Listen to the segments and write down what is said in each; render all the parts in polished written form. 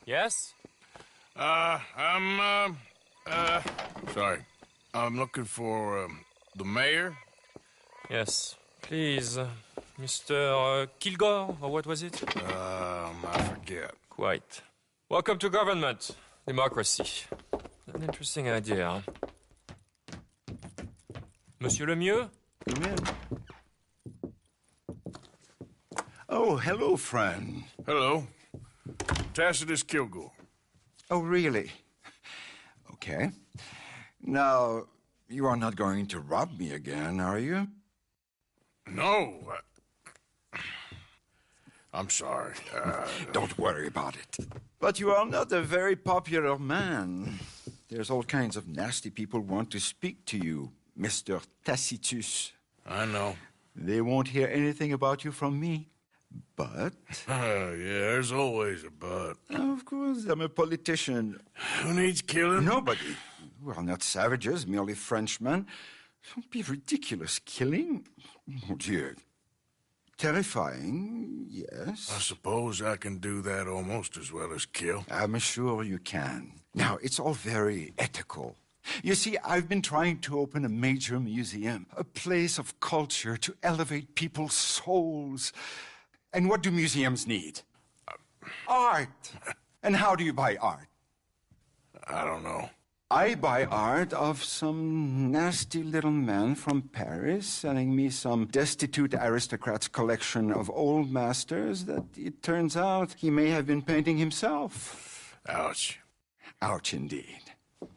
Yes? Sorry. I'm looking for, the mayor? Yes. Please, Mr. Kilgore, or what was it? I forget. Quite. Welcome to government. Democracy. An interesting idea, huh? Monsieur Lemieux? Come in. Oh, hello, friend. Hello. Tacitus Kilgore. Oh, really? Okay. Now, you are not going to rob me again, are you? No. I'm sorry. Don't worry about it. But you are not a very popular man. There's all kinds of nasty people who want to speak to you, Mr. Tacitus. I know. They won't hear anything about you from me. But... Yeah, there's always a but. Of course, I'm a politician. Who needs killing? Nobody. We are not savages, merely Frenchmen. Don't be ridiculous. Killing? Oh, dear. Terrifying, yes. I suppose I can do that almost as well as kill. I'm sure you can. Now, it's all very ethical. You see, I've been trying to open a major museum, a place of culture to elevate people's souls. And what do museums need? Art. And how do you buy art? I don't know. I buy art of some nasty little man from Paris selling me some destitute aristocrat's collection of old masters that it turns out he may have been painting himself. Ouch. Ouch indeed.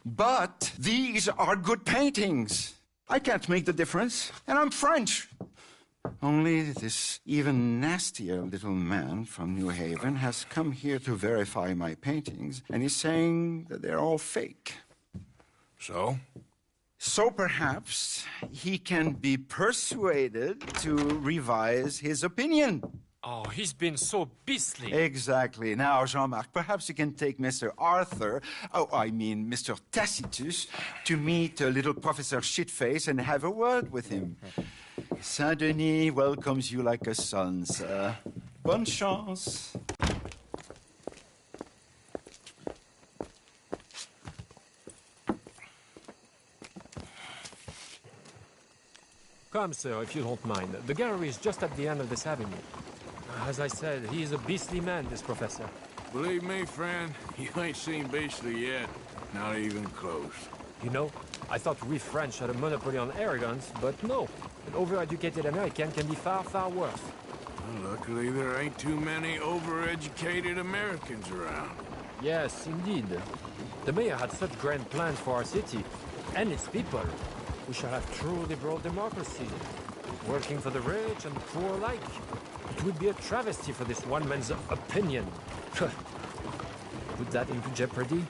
But these are good paintings. I can't make the difference, and I'm French. Only this even nastier little man from New Haven has come here to verify my paintings, and he's saying that they're all fake. So? So perhaps he can be persuaded to revise his opinion. Oh, he's been so beastly. Exactly. Now, Jean-Marc, perhaps you can take Mr. Mr. Tacitus, to meet little Professor Shitface and have a word with him. Saint-Denis welcomes you like a son, sir. Bonne chance. Come, sir, if you don't mind. The gallery is just at the end of this avenue. As I said, he is a beastly man, this professor. Believe me, friend, you ain't seen beastly yet. Not even close. You know, I thought we French had a monopoly on arrogance, but no. An overeducated American can be far, far worse. Well, luckily, there ain't too many overeducated Americans around. Yes, indeed. The mayor had such grand plans for our city and its people. We shall have true liberal democracy, working for the rich and poor alike. It would be a travesty for this one man's opinion. Put that into jeopardy.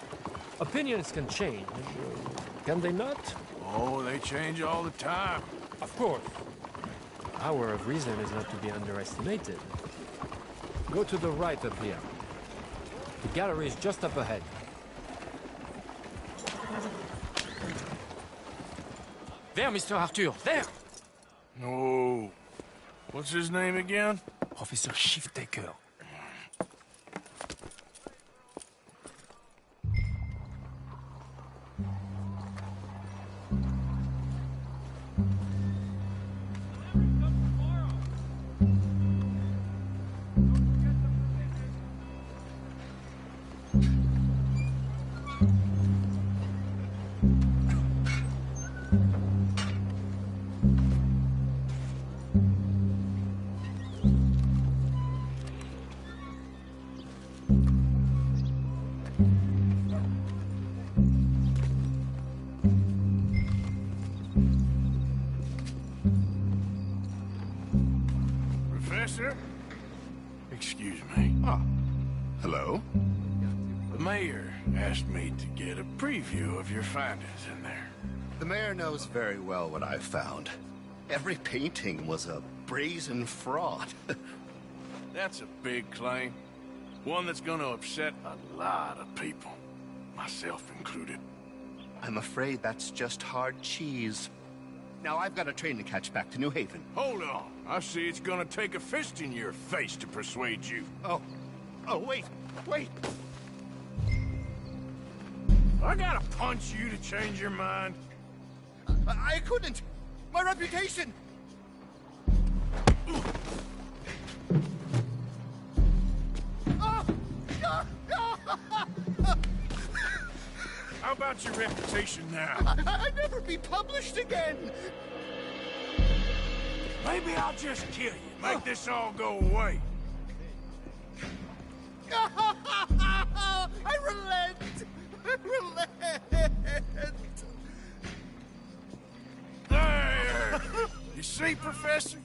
Opinions can change, can they not? Oh, they change all the time. Of course. The power of reason is not to be underestimated. Go to the right up here. The gallery is just up ahead. There, Mr. Arthur, there! Oh, what's his name again? Professor Shiftaker. Professor? Excuse me. Ah, hello? The mayor asked me to get a preview of your findings in there. The mayor knows very well what I found. Every painting was a brazen fraud. That's a big claim. One that's gonna upset a lot of people. Myself included. I'm afraid that's just hard cheese. Now I've got a train to catch back to New Haven. Hold on. I see it's gonna take a fist in your face to persuade you. Oh, wait. I gotta punch you to change your mind? I couldn't. My reputation. How about your reputation now? I'd never be published again. Maybe I'll just kill you. Make this all go away. I relent. I relent. There! You see, Professor?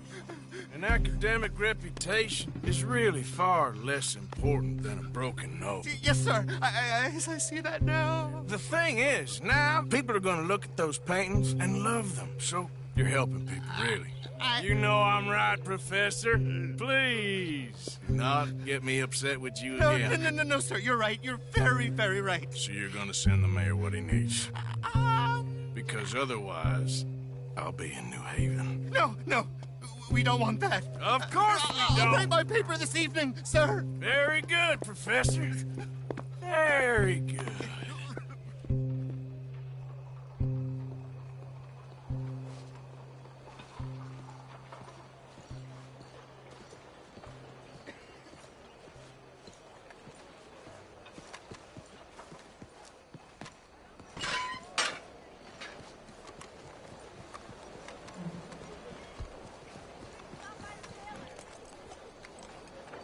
An academic reputation is really far less important than a broken nose. Yes, sir. I see that now. The thing is, now people are gonna look at those paintings and love them, so you're helping people, really. You know I'm right, Professor. Please, do not get me upset with you again. No, sir. You're right. You're very, very right. So you're gonna send the mayor what he needs? Because otherwise, I'll be in New Haven. No. We don't want that. Of course we I'll don't. write my paper this evening, sir. Very good, Professor. Very good.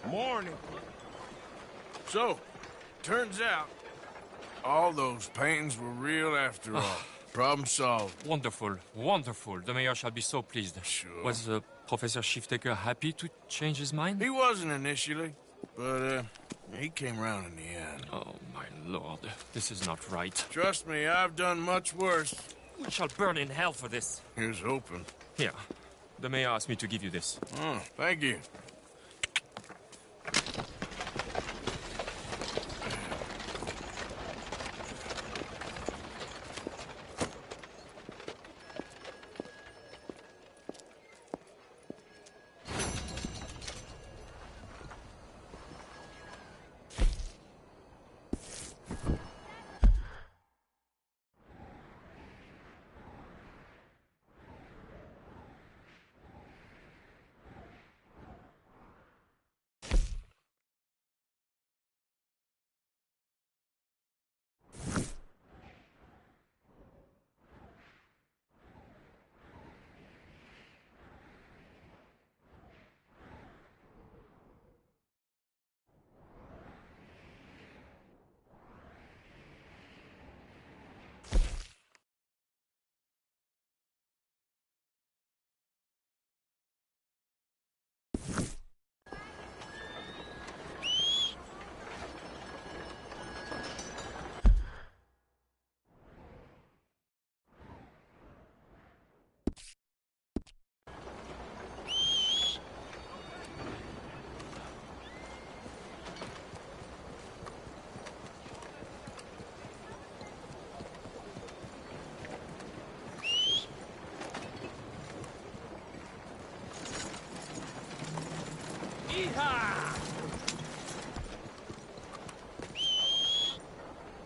Morning. So, turns out, all those paintings were real after all. Problem solved. Wonderful, wonderful. The mayor shall be so pleased. Sure. Was Professor Shiftaker happy to change his mind? He wasn't initially, but he came around in the end. Oh, my lord. This is not right. Trust me, I've done much worse. We shall burn in hell for this. Here's hoping. Here. The mayor asked me to give you this. Oh, thank you.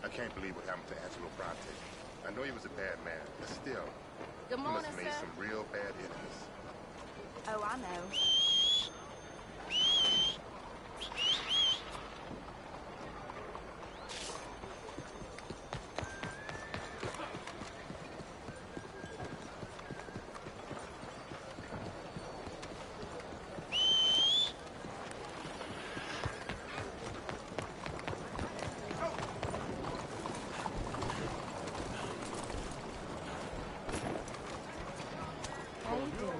I can't believe what happened to Angelo Bronte. I know he was a bad man, but still, Good he morning, must have made sir. some real bad enemies. Oh, I know. How you doing?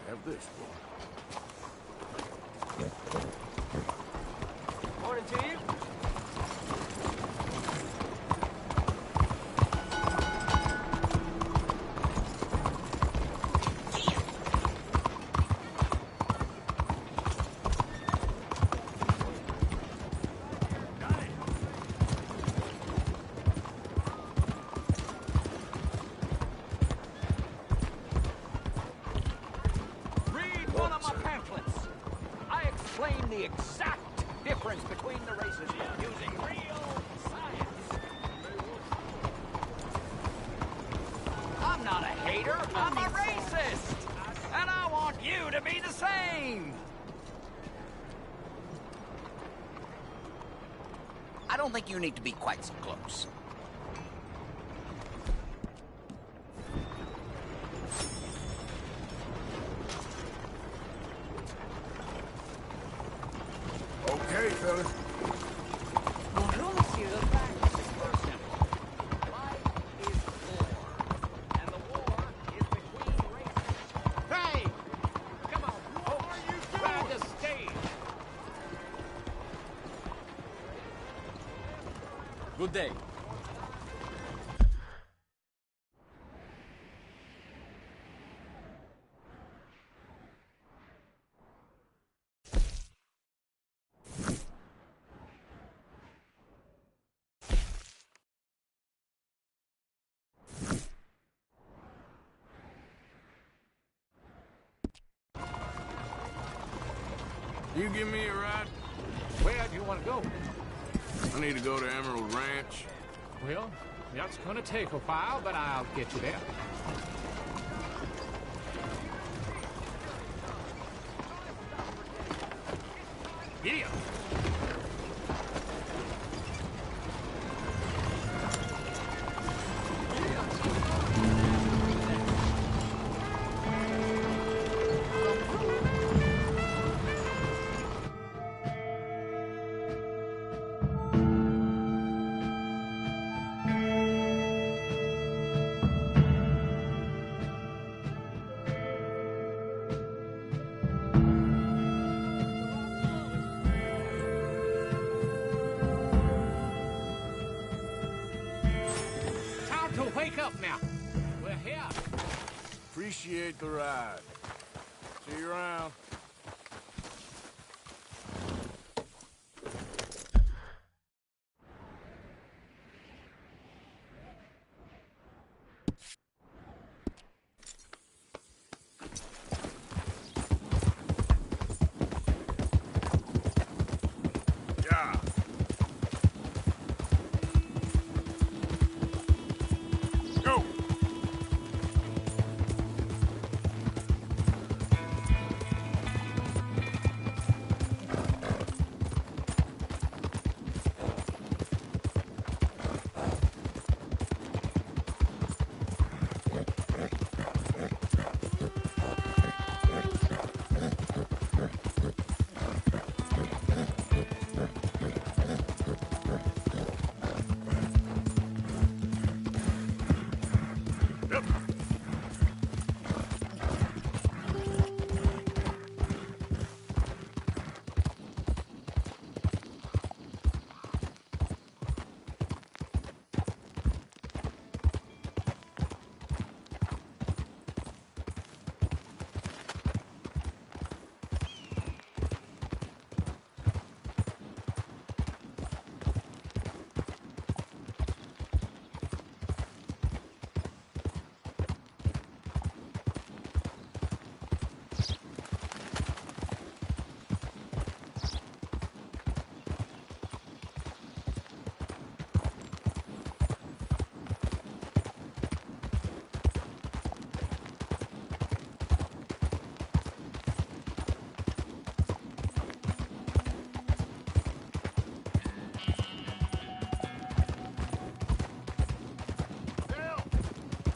Have this, boy. Morning to you. the exact difference between the races using real science. I'm not a hater, I'm a racist! And I want you to be the same! I don't think you need to be quite so close. Okay, fella. Bonjour, monsieur. This is very simple. Life is war, and the war is between races. Hey! Come on, what are you doing? Grab the stage! Good day. You give me a ride? Where do you want to go? I need to go to Emerald Ranch. Well, that's gonna take a while, but I'll get you there. Giddy up. Time to wake up now. We're here. Appreciate the ride. See you around. Yeah. Go.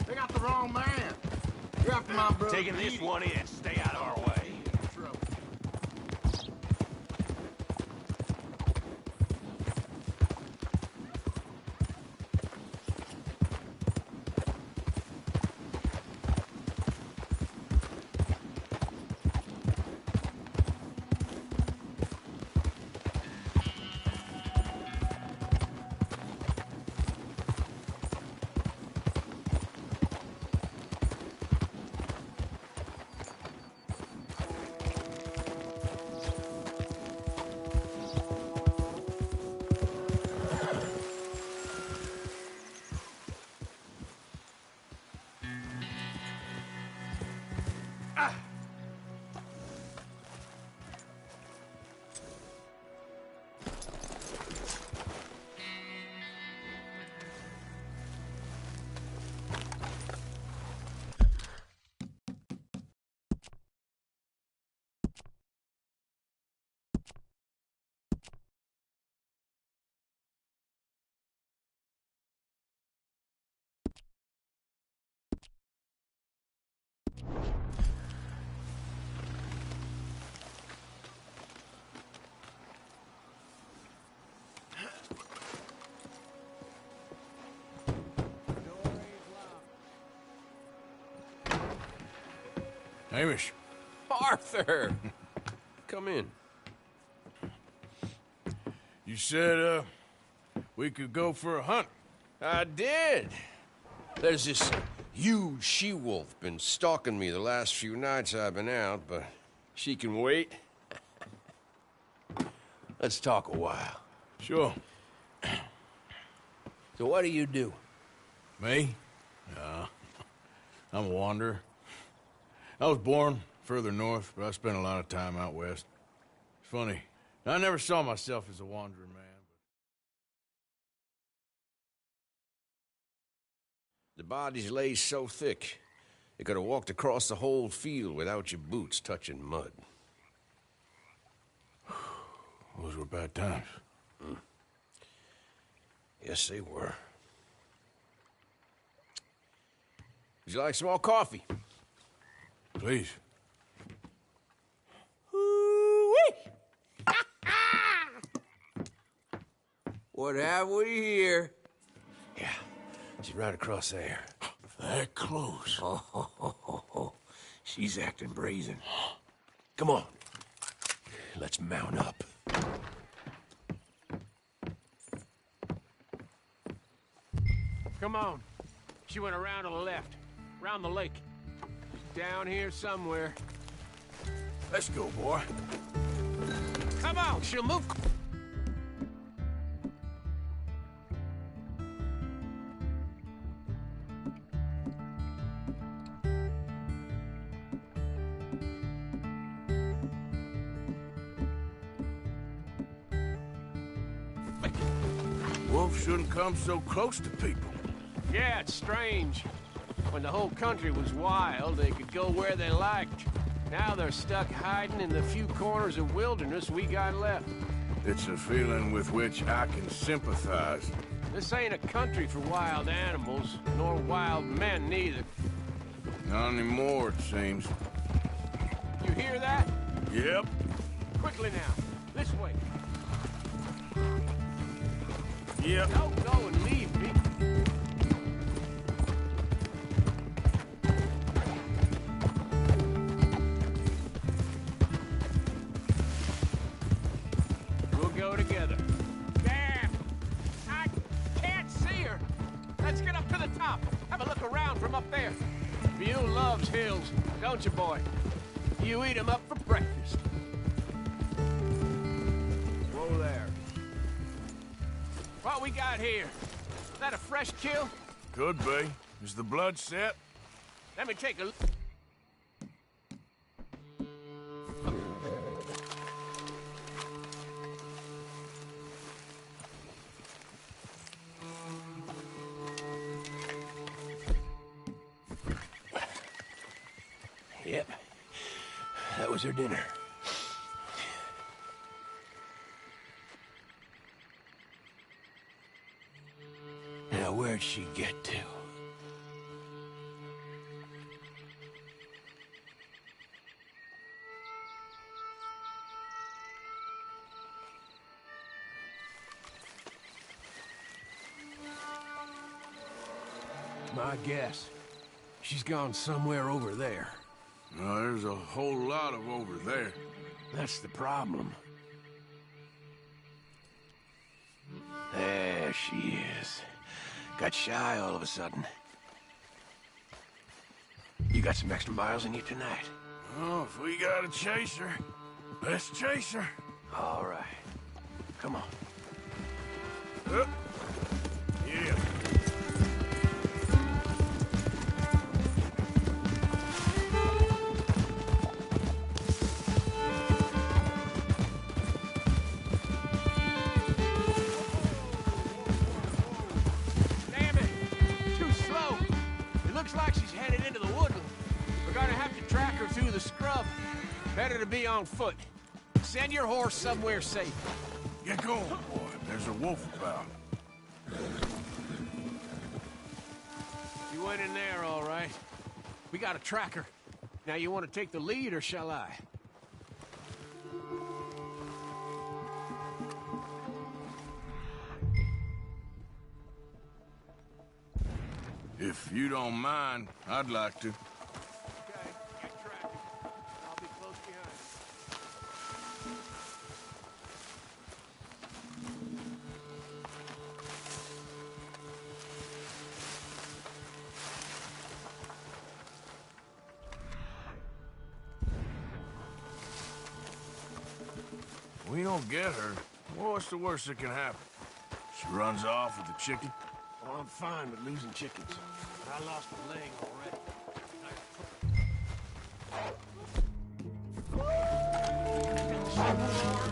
They got the wrong man. You're after my brother. Taking this one in. Stay out of our way. Hamish. Arthur! Come in. You said, we could go for a hunt. I did. There's this huge she-wolf been stalking me the last few nights I've been out, but she can wait. Let's talk a while. Sure. So what do you do? Me? I'm a wanderer. I was born further north, but I spent a lot of time out west. It's funny. I never saw myself as a wandering man. The bodies lay so thick, you could have walked across the whole field without your boots touching mud. Those were bad times. Yes, they were. Would you like some more coffee? Please. What have we here? Yeah, she's right across there. That close. Oh, she's acting brazen. Come on. Let's mount up. Come on. She went around to the left. Around the lake. She's down here somewhere. Let's go, boy. Come on, she'll move. Wolves shouldn't come so close to people. Yeah, it's strange. When the whole country was wild, they could go where they liked. Now they're stuck hiding in the few corners of wilderness we got left. It's a feeling with which I can sympathize. This ain't a country for wild animals, nor wild men neither. Not anymore, it seems. You hear that? Yep. Quickly now. This way. Yep. Don't go and leave me. We'll go together. Damn! I can't see her. Let's get up to the top. Have a look around from up there. You loves hills, don't you, boy? You eat 'em up for breakfast. Whoa there. What we got here? Is that a fresh kill? Could be. Is the blood set? Let me take a look. Yep. That was her dinner. Now, where'd she get to? My guess. She's gone somewhere over there. No, there's a whole lot of over there. That's the problem. There she is. Got shy all of a sudden. You got some extra miles in you tonight. Oh, if we gotta chase her, let's chase her. All right. Come on. Yeah. Damn it! Too slow. It looks like she's headed into the woodland. We're gonna have to track her through the scrub. Better to be on foot. Send your horse somewhere safe. Get going, boy. There's a wolf about. You went in there, all right. We got a tracker. Now, you want to take the lead, or shall I? If you don't mind, I'd like to. Okay, get tracking. you don't get her, what's the worst that can happen? She runs off with the chicken? Oh, I'm fine with losing chickens. I lost a leg already.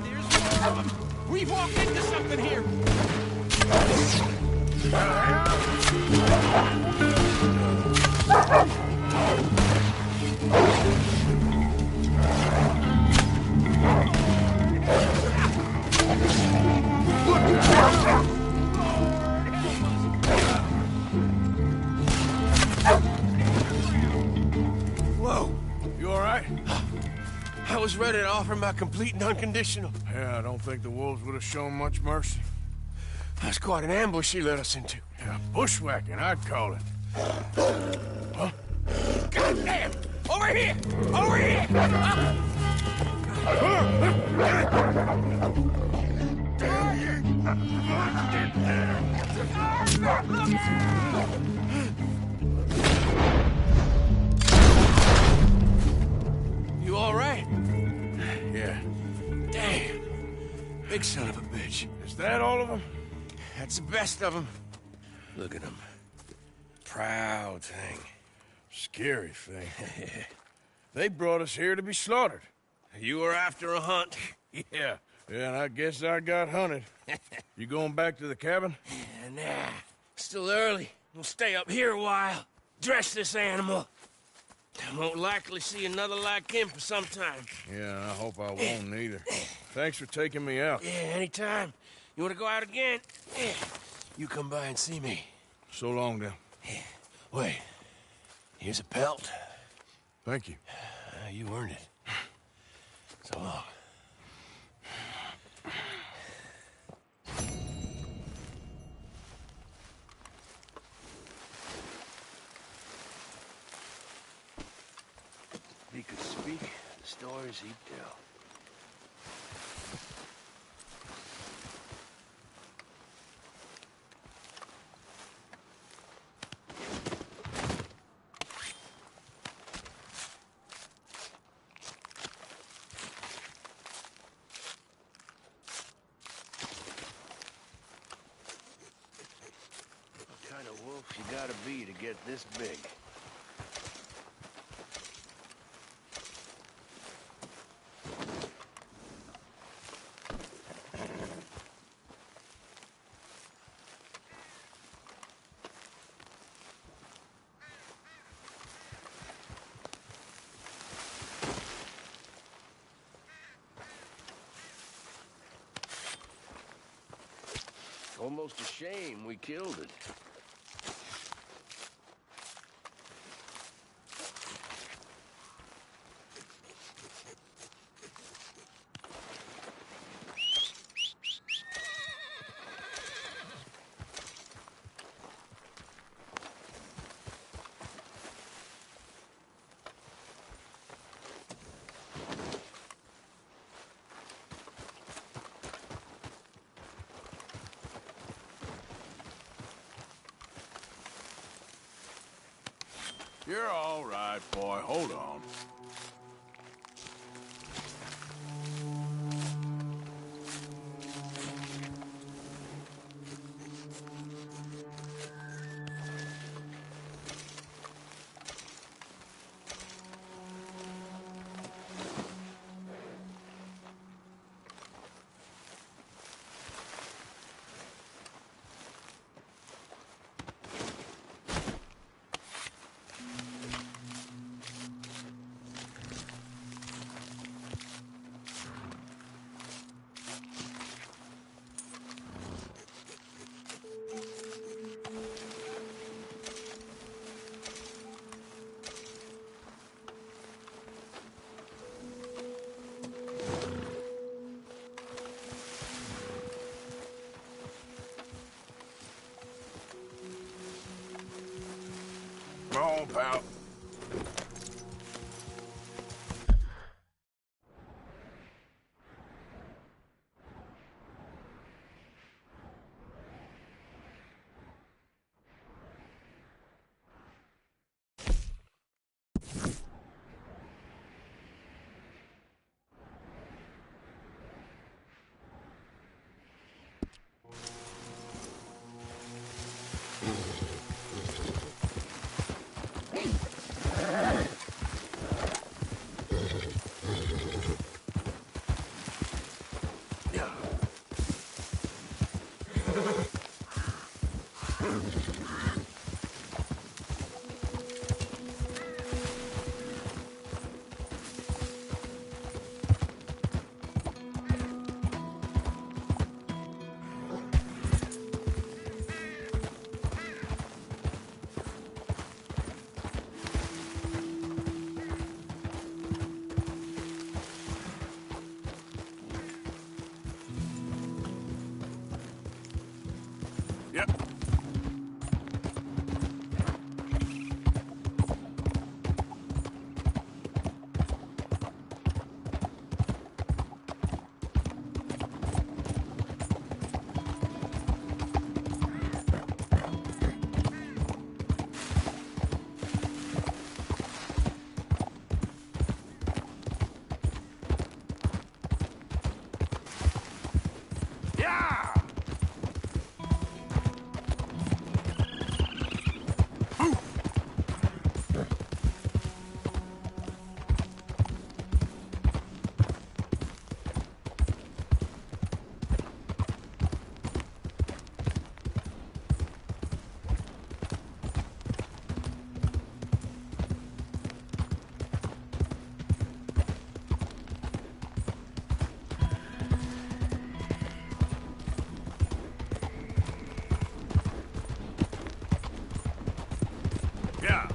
There's more of them. We've walked into something here. Whoa! You all right? I was ready to offer my complete and unconditional. Yeah, I don't think the wolves would have shown much mercy. That's quite an ambush she led us into. Yeah, bushwhacking, I'd call it. Huh? God damn! Over here! Over here! You all right? Yeah. Damn. Big son of a bitch. Is that all of them? That's the best of them. Look at him. Proud thing. Scary thing. They brought us here to be slaughtered. You were after a hunt. Yeah, and I guess I got hunted. You going back to the cabin? Nah, still early. We'll stay up here a while. Dress this animal. I won't likely see another like him for some time. Yeah, I hope I won't either. Thanks for taking me out. Yeah, anytime. You want to go out again? You come by and see me. So long, then. Wait. Here's a pelt. Thank you. You earned it. So long. If he could speak, the stories he'd tell. What kind of wolf you gotta be to get this big? Almost a shame we killed it. You're all right, boy. Hold on. Come on, pal. Yep. Yeah! Yeah.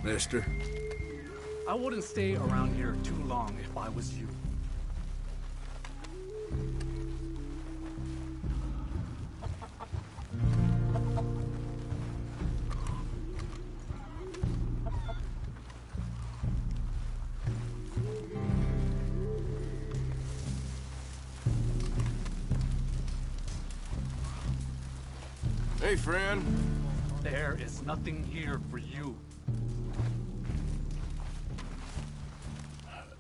Mister? I wouldn't stay around here too long if I was you. Hey, friend. There is nothing here for you.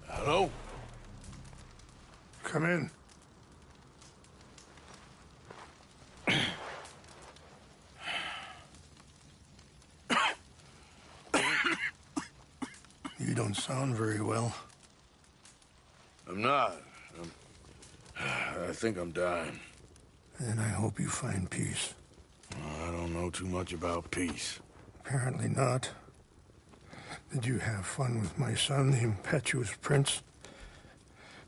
Hello? Come in. You don't sound very well. I'm not. I think I'm dying. And I hope you find peace. I don't know too much about peace. Apparently not. Did you have fun with my son, the impetuous prince?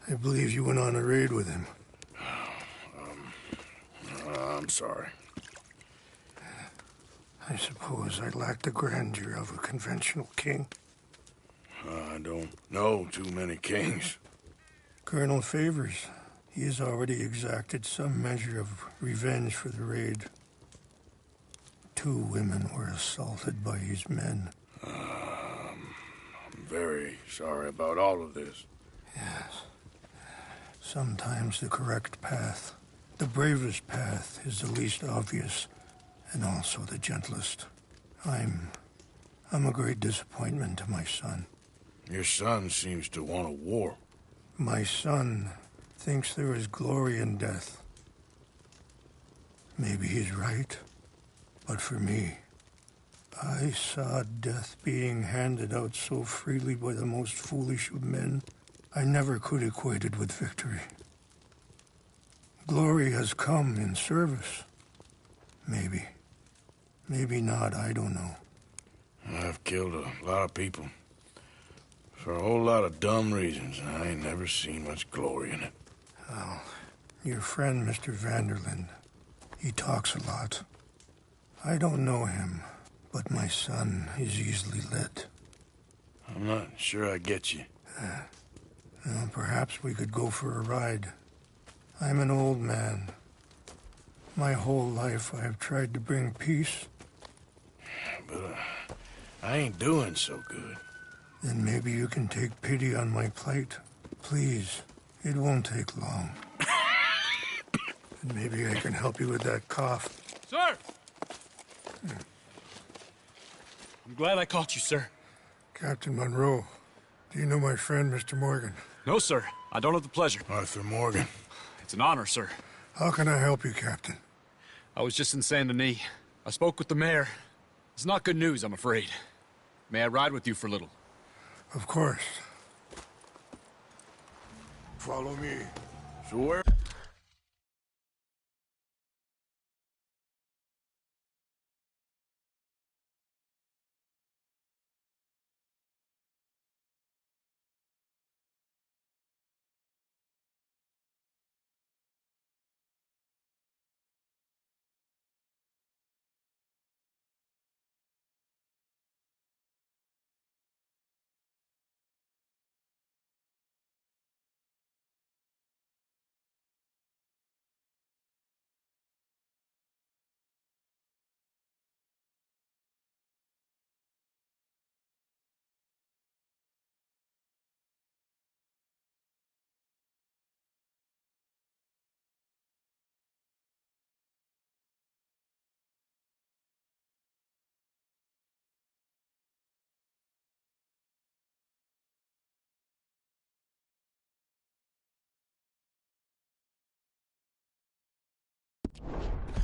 I believe you went on a raid with him. I'm sorry. I suppose I lack the grandeur of a conventional king. I don't know too many kings. Colonel Favors, he has already exacted some measure of revenge for the raid. 2 women were assaulted by his men. I'm very sorry about all of this. Yes. Sometimes the correct path, the bravest path, is the least obvious, and also the gentlest. I'm a great disappointment to my son. Your son seems to want a war. My son thinks there is glory in death. Maybe he's right, but for me, I saw death being handed out so freely by the most foolish of men, I never could equate it with victory. Glory has come in service. Maybe. Maybe not, I don't know. I've killed a lot of people. For a whole lot of dumb reasons, and I ain't never seen much glory in it. Well, your friend, Mr. Vanderlyn, he talks a lot. I don't know him, but my son is easily led. I'm not sure I get you. Well, perhaps we could go for a ride. I'm an old man. My whole life I have tried to bring peace. But I ain't doing so good. Then maybe you can take pity on my plight. Please, it won't take long. And maybe I can help you with that cough. Sir! I'm glad I caught you, sir. Captain Monroe, do you know my friend, Mr. Morgan? No, sir. I don't have the pleasure. Arthur Morgan. It's an honor, sir. How can I help you, Captain? I was just in Saint Denis. I spoke with the mayor. It's not good news, I'm afraid. May I ride with you for a little? Of course. Follow me. So where?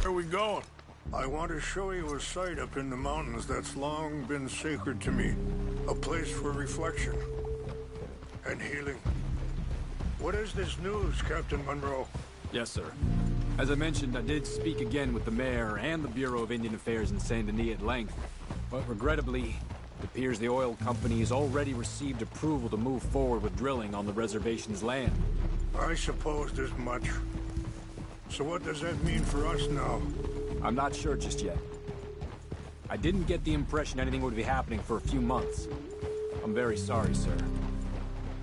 Where are we going? I want to show you a site up in the mountains that's long been sacred to me. A place for reflection and healing. What is this news, Captain Monroe? Yes, sir. As I mentioned, I did speak again with the mayor and the Bureau of Indian Affairs in Saint Denis at length. But regrettably, it appears the oil company has already received approval to move forward with drilling on the reservation's land. I supposed as much. So what does that mean for us now? I'm not sure just yet. I didn't get the impression anything would be happening for a few months. I'm very sorry, sir.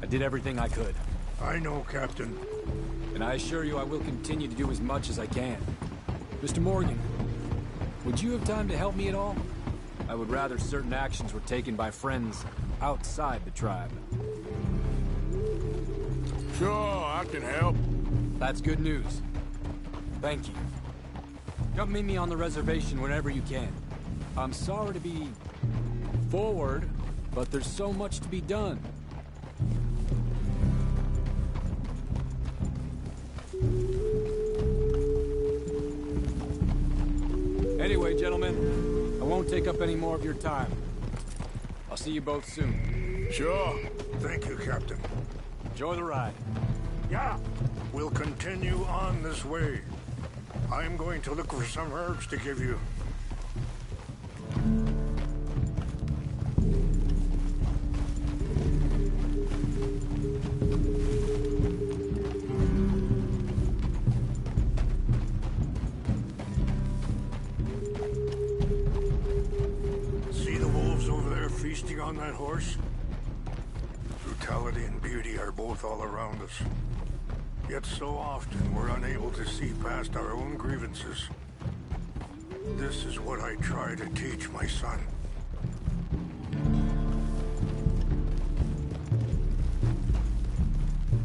I did everything I could. I know, Captain. And I assure you I will continue to do as much as I can. Mr. Morgan, would you have time to help me at all? I would rather certain actions were taken by friends outside the tribe. Sure, I can help. That's good news. Thank you. Come meet me on the reservation whenever you can. I'm sorry to be forward, but there's so much to be done. Anyway, gentlemen, I won't take up any more of your time. I'll see you both soon. Sure. Thank you, Captain. Enjoy the ride. Yeah. We'll continue on this way. I'm going to look for some herbs to give you. See the wolves over there feasting on that horse? Brutality and beauty are both all around us. Yet so often we're unable to see past our own grievances. This is what I try to teach my son.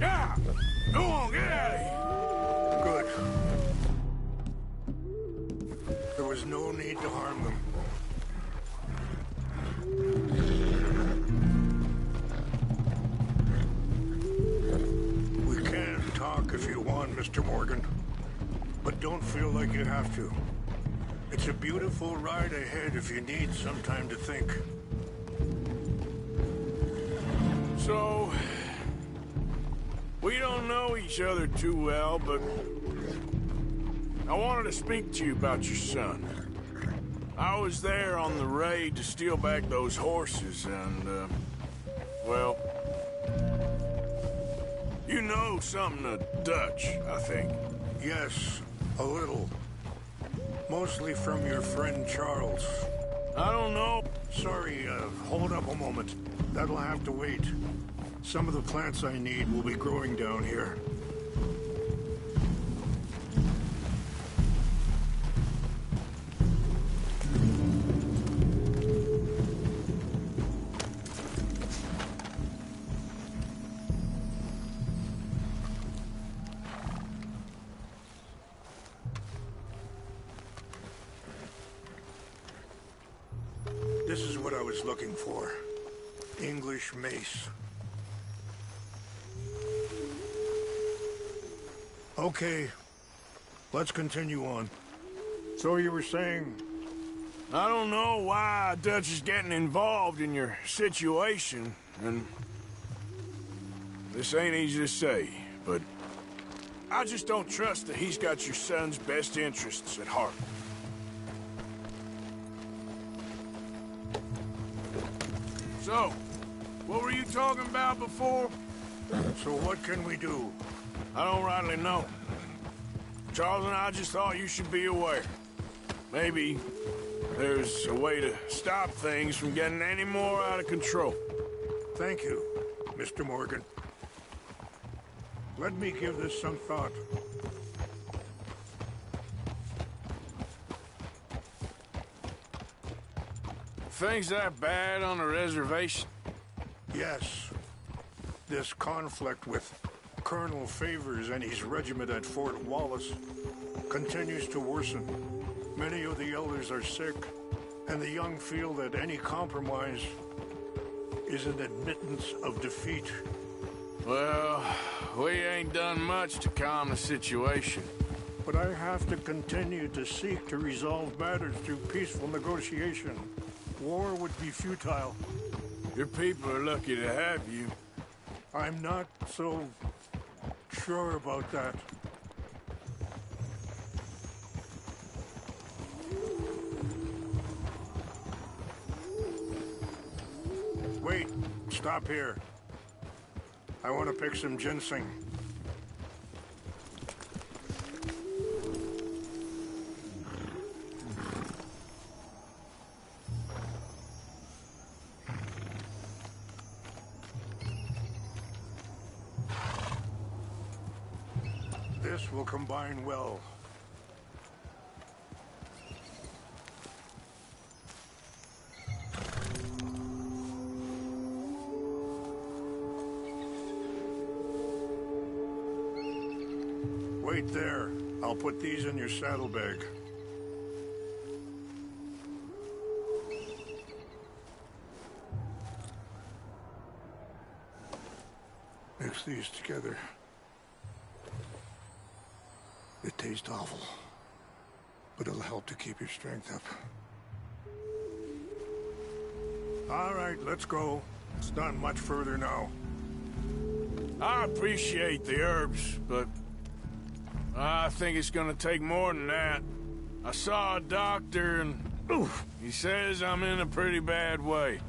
Yeah! Go on, get out of here! Good. There was no need to harm them. If you want, Mr. Morgan. But don't feel like you have to. It's a beautiful ride ahead if you need some time to think. So, we don't know each other too well, but I wanted to speak to you about your son. I was there on the raid to steal back those horses, and, well, you know something of Dutch, I think. Yes, a little. Mostly from your friend Charles. I don't know. Sorry, hold up a moment. That'll have to wait. Some of the plants I need will be growing down here. This is what I was looking for. English mace. Okay, let's continue on. So you were saying... I don't know why Dutch is getting involved in your situation, and... This ain't easy to say, but... I just don't trust that he's got your son's best interests at heart. So, what were you talking about before? So what can we do? I don't rightly know. Charles and I just thought you should be aware. Maybe there's a way to stop things from getting any more out of control. Thank you, Mr. Morgan. Let me give this some thought. Things that bad on the reservation? Yes. This conflict with Colonel Favors and his regiment at Fort Wallace continues to worsen. Many of the elders are sick, and the young feel that any compromise is an admittance of defeat. Well, we ain't done much to calm the situation. But I have to continue to seek to resolve matters through peaceful negotiation. War would be futile. Your people are lucky to have you. I'm not so sure about that. Wait, stop here. I want to pick some ginseng. This will combine well. Wait there. I'll put these in your saddlebag. Mix these together. It tastes awful, but it'll help to keep your strength up. All right, let's go. It's not much further now. I appreciate the herbs, but I think it's gonna take more than that. I saw a doctor and he says I'm in a pretty bad way.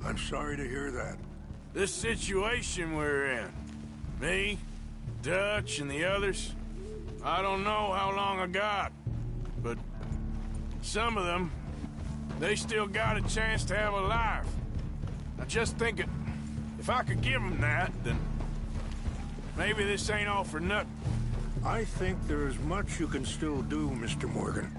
I'm sorry to hear that. This situation we're in, me, Dutch, and the others, I don't know how long I got, but some of them, they still got a chance to have a life. I just think if I could give them that, then maybe this ain't all for nothing. I think there is much you can still do, Mr. Morgan.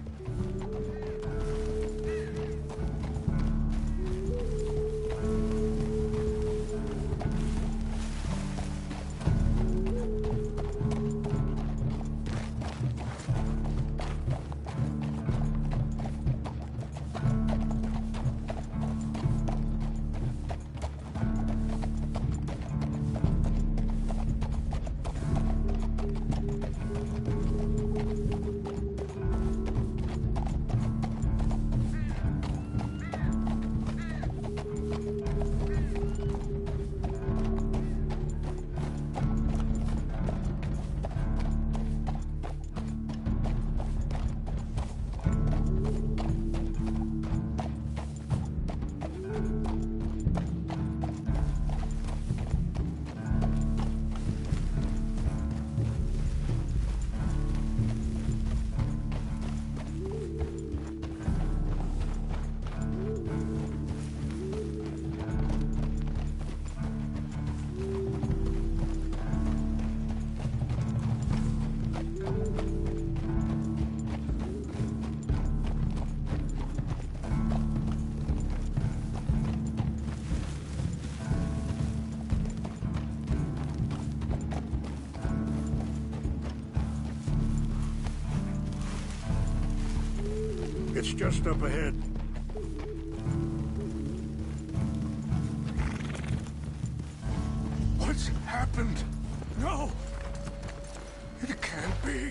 It's just up ahead. What's happened? No! It can't be.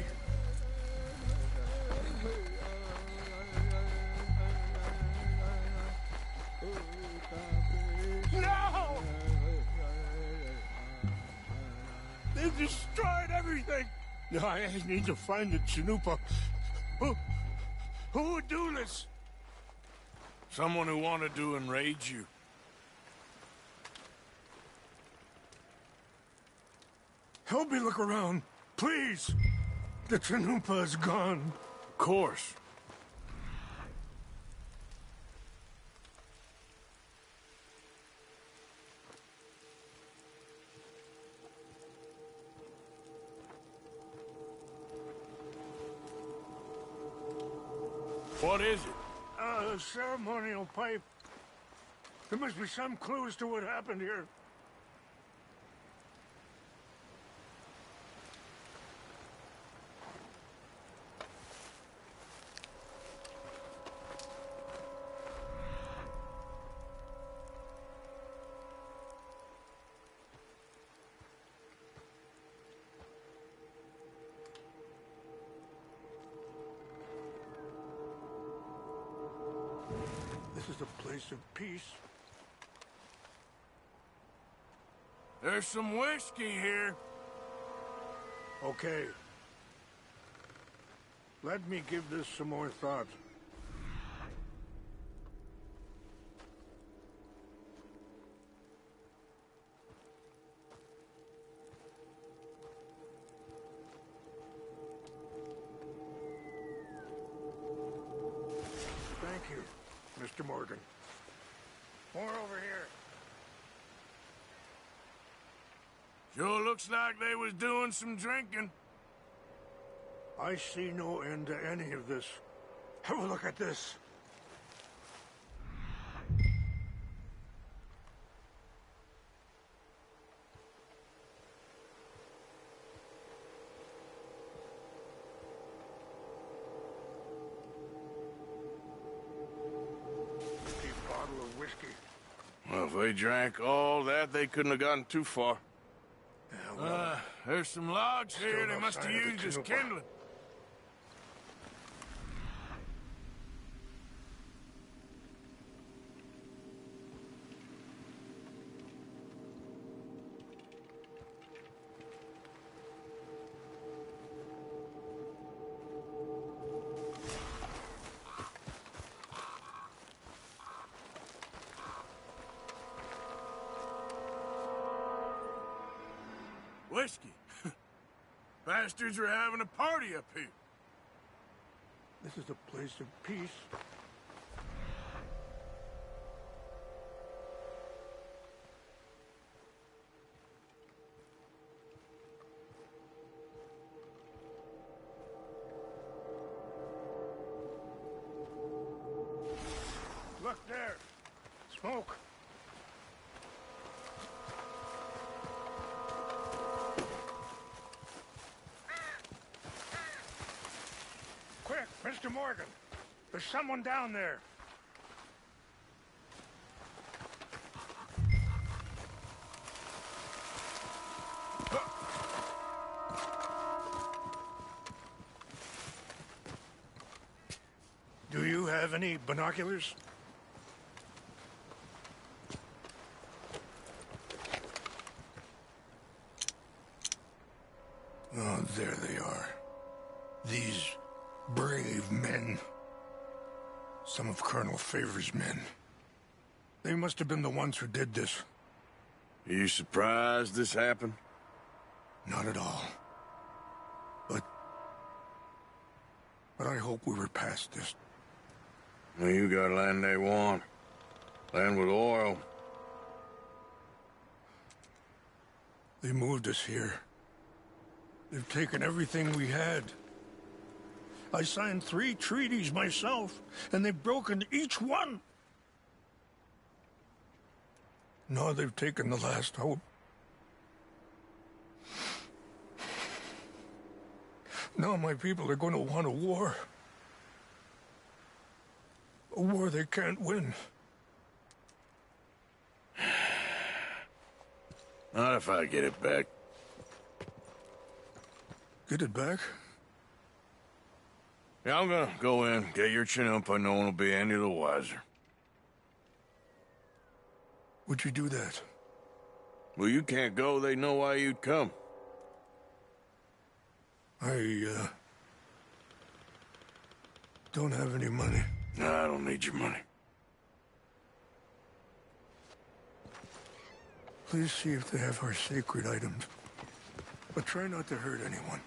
No! They destroyed everything! I need to find the Chanupa. Who would do this? Someone who wanted to enrage you. Help me look around, please. The Chanupa is gone. Of course. What is it? A ceremonial pipe. There must be some clues to what happened here. This is a place of peace. There's some whiskey here. Okay. Let me give this some more thought. Thank you, Mr. Morgan. More over here. Sure looks like they was doing some drinking. I see no end to any of this. Have a look at this. A bottle of whiskey. Well, if they drank all that, they couldn't have gotten too far. Yeah, well, There's some logs here still they no must have sign of the used as Chanupa. kindling. Whiskey. Bastards are having a party up here. this is a place of peace. Look there. Smoke. Quick, Mr. Morgan. There's someone down there. Do you have any binoculars? Oh, there they are. These brave men. Some of Colonel Favor's men. They must have been the ones who did this. Are you surprised this happened? Not at all. But I hope we were past this. Well, you got land they want. Land with oil. They moved us here. They've taken everything we had. I signed 3 treaties myself, and they've broken each one. Now they've taken the last hope. Now my people are going to want a war. A war they can't win. Not if I get it back. Get it back? Yeah, I'm gonna go in, get your chin-up, and no one will be any the wiser. Would you do that? Well, you can't go, they know why you'd come. I, don't have any money. No, I don't need your money. Please see if they have our sacred items. But try not to hurt anyone.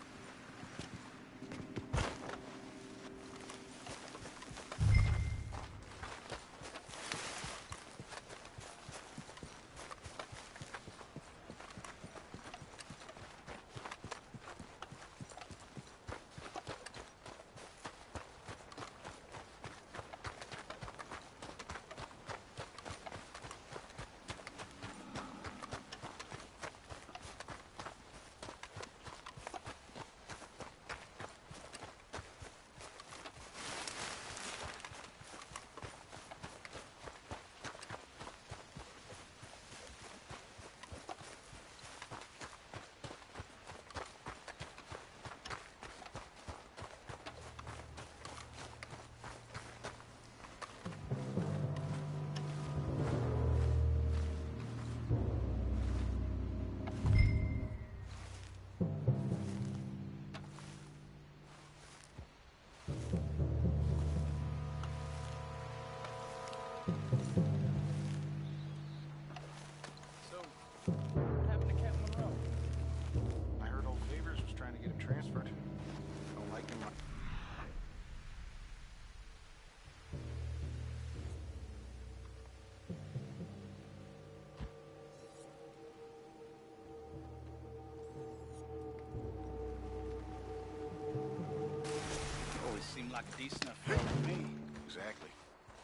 Seemed like a decent enough fellow to me. Exactly.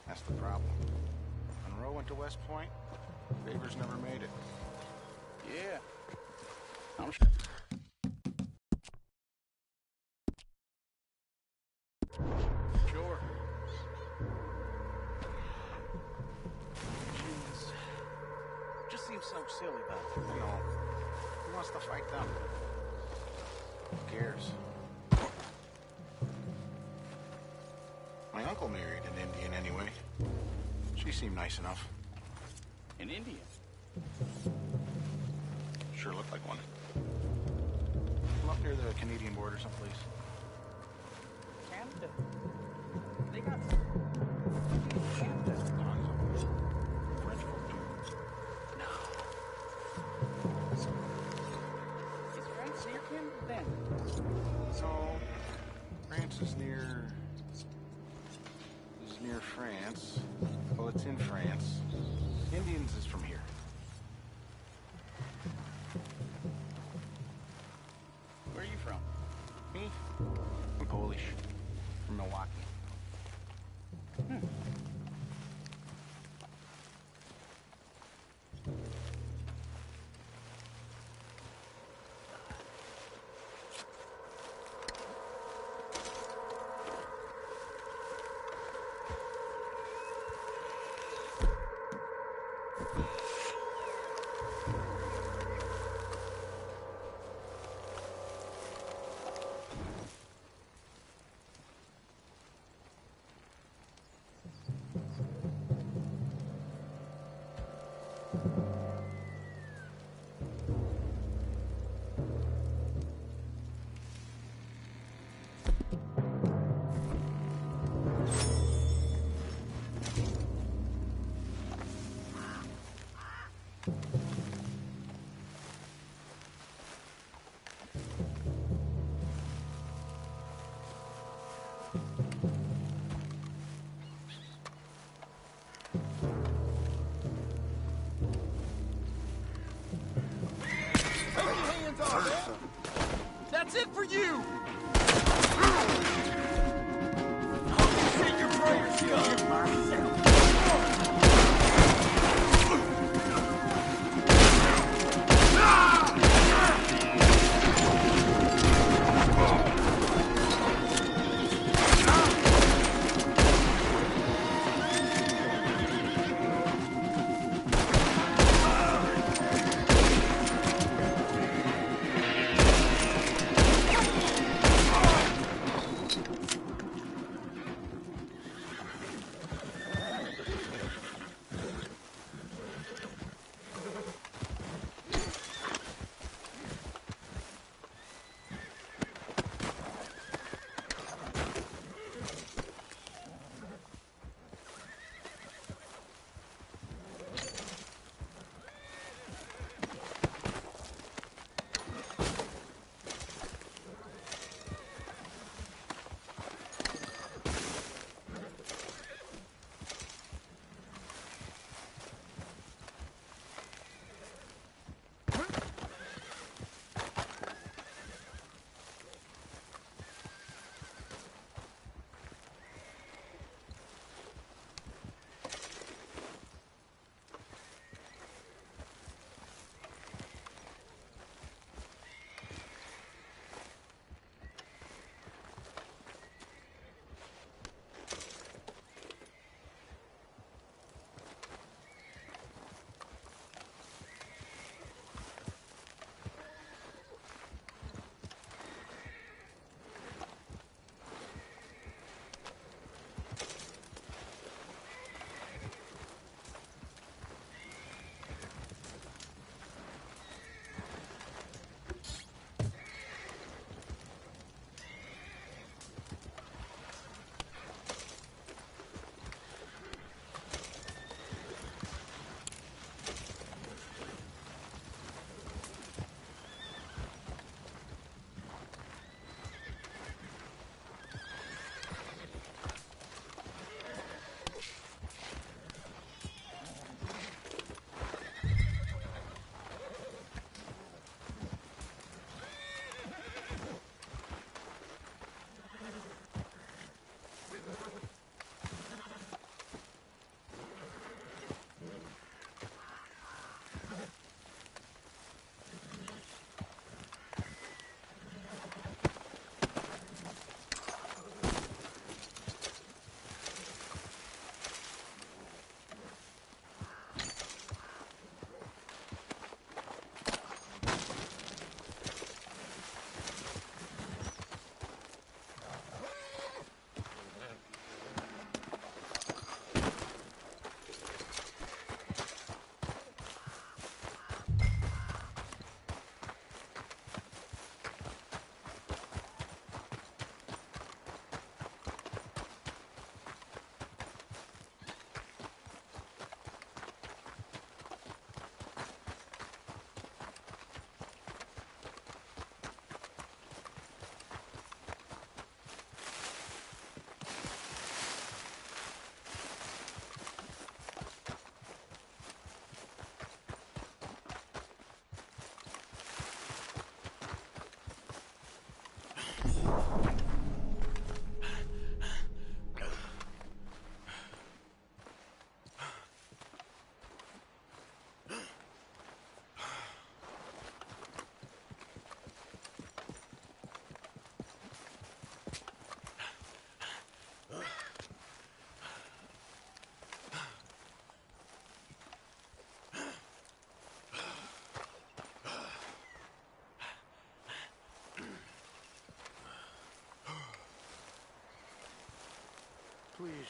That's the problem. Monroe went to West Point. Favors never made it. Yeah. I'm sure. Sure. Jeez. Just seems so silly about it. I know. Who wants to fight them? Who cares? My uncle married an Indian anyway. She seemed nice enough. An Indian? Sure looked like one. From up near the Canadian border someplace. Canada. They got some. Canada. Tons of them. French folk too. No. Is France near Canada then? So, France is near France. Well, it's in France. Indians is from here. Where are you from? Me? I'm Polish. From Milwaukee. That's it for you! Say your prayers, son!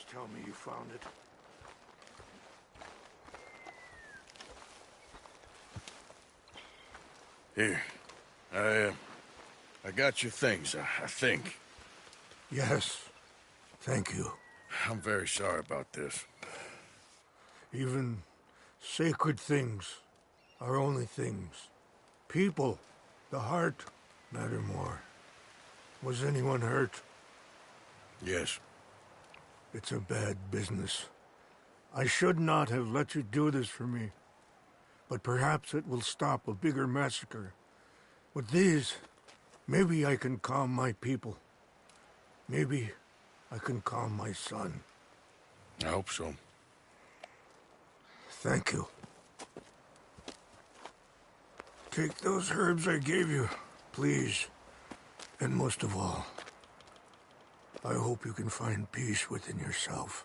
Just tell me you found it. Here. I got your things, I think. Yes. Thank you. I'm very sorry about this. Even sacred things are only things. People, the heart, matter more. Was anyone hurt? Yes. It's a bad business. I should not have let you do this for me. But perhaps it will stop a bigger massacre. With these, maybe I can calm my people. Maybe I can calm my son. I hope so. Thank you. Take those herbs I gave you, please. And most of all, I hope you can find peace within yourself.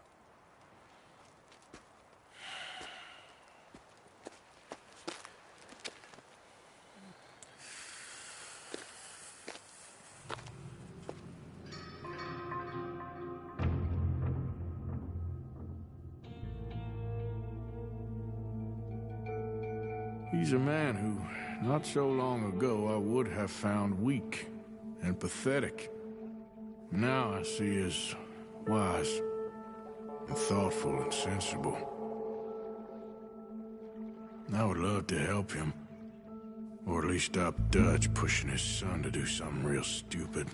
He's a man who, not so long ago, I would have found weak and pathetic. Now I see as wise and thoughtful and sensible. I would love to help him, or at least stop Dutch pushing his son to do something real stupid.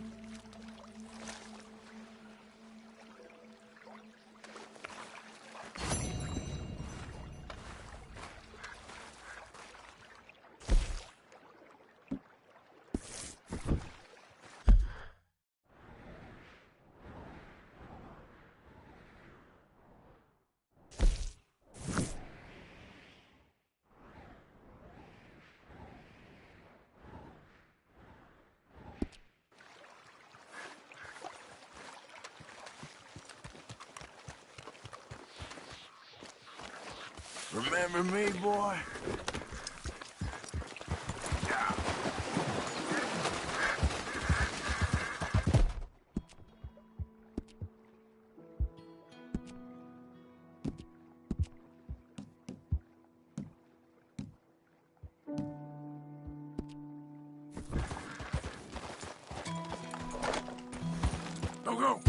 Remember me, boy? Go, go!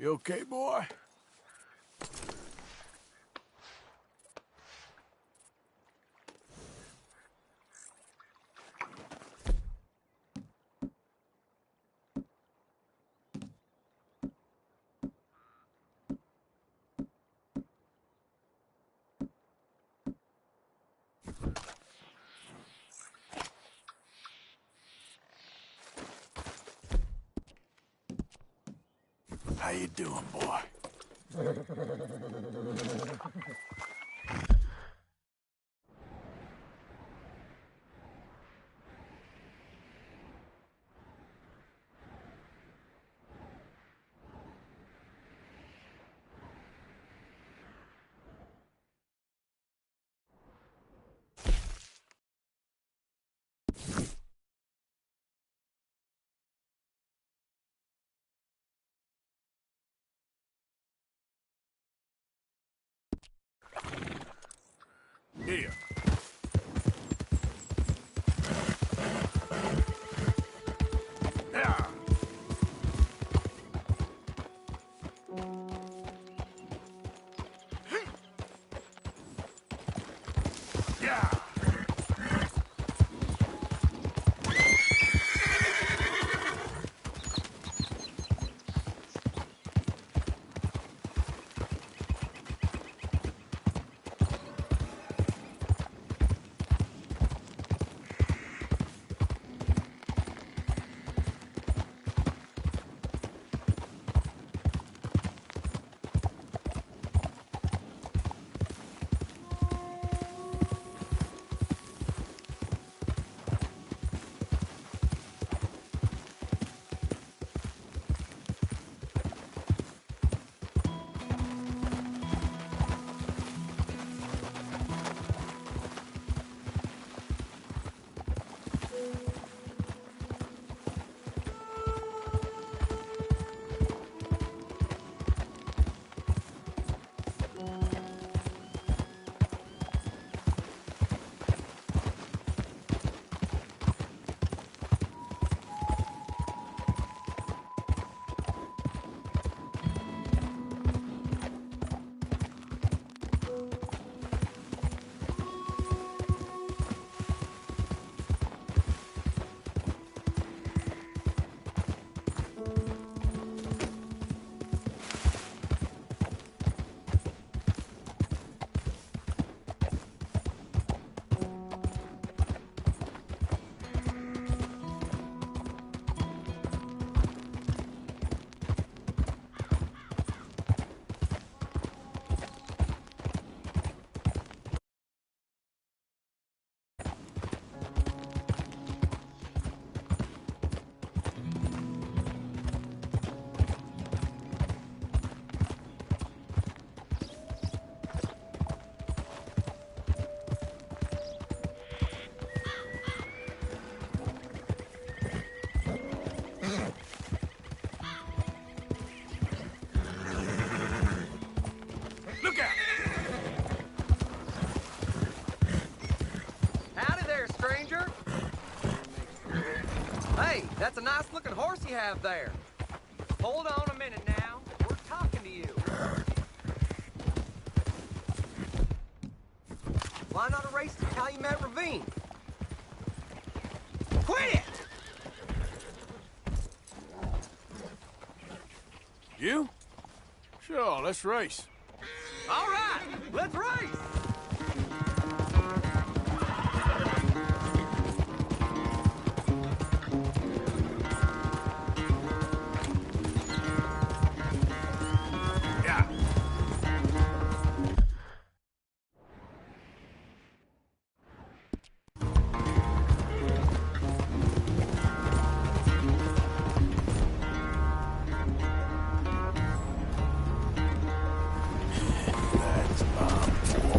You okay, boy? How you doing, boy? Here. Yeah. Yeah. Look out! Howdy there, stranger. Hey, that's a nice-looking horse you have there. Hold on a minute now. We're talking to you. Why not a race to Calumet Ravine? Quit it! You? Sure, let's race. All right, let's race! Yeah. That's my boy.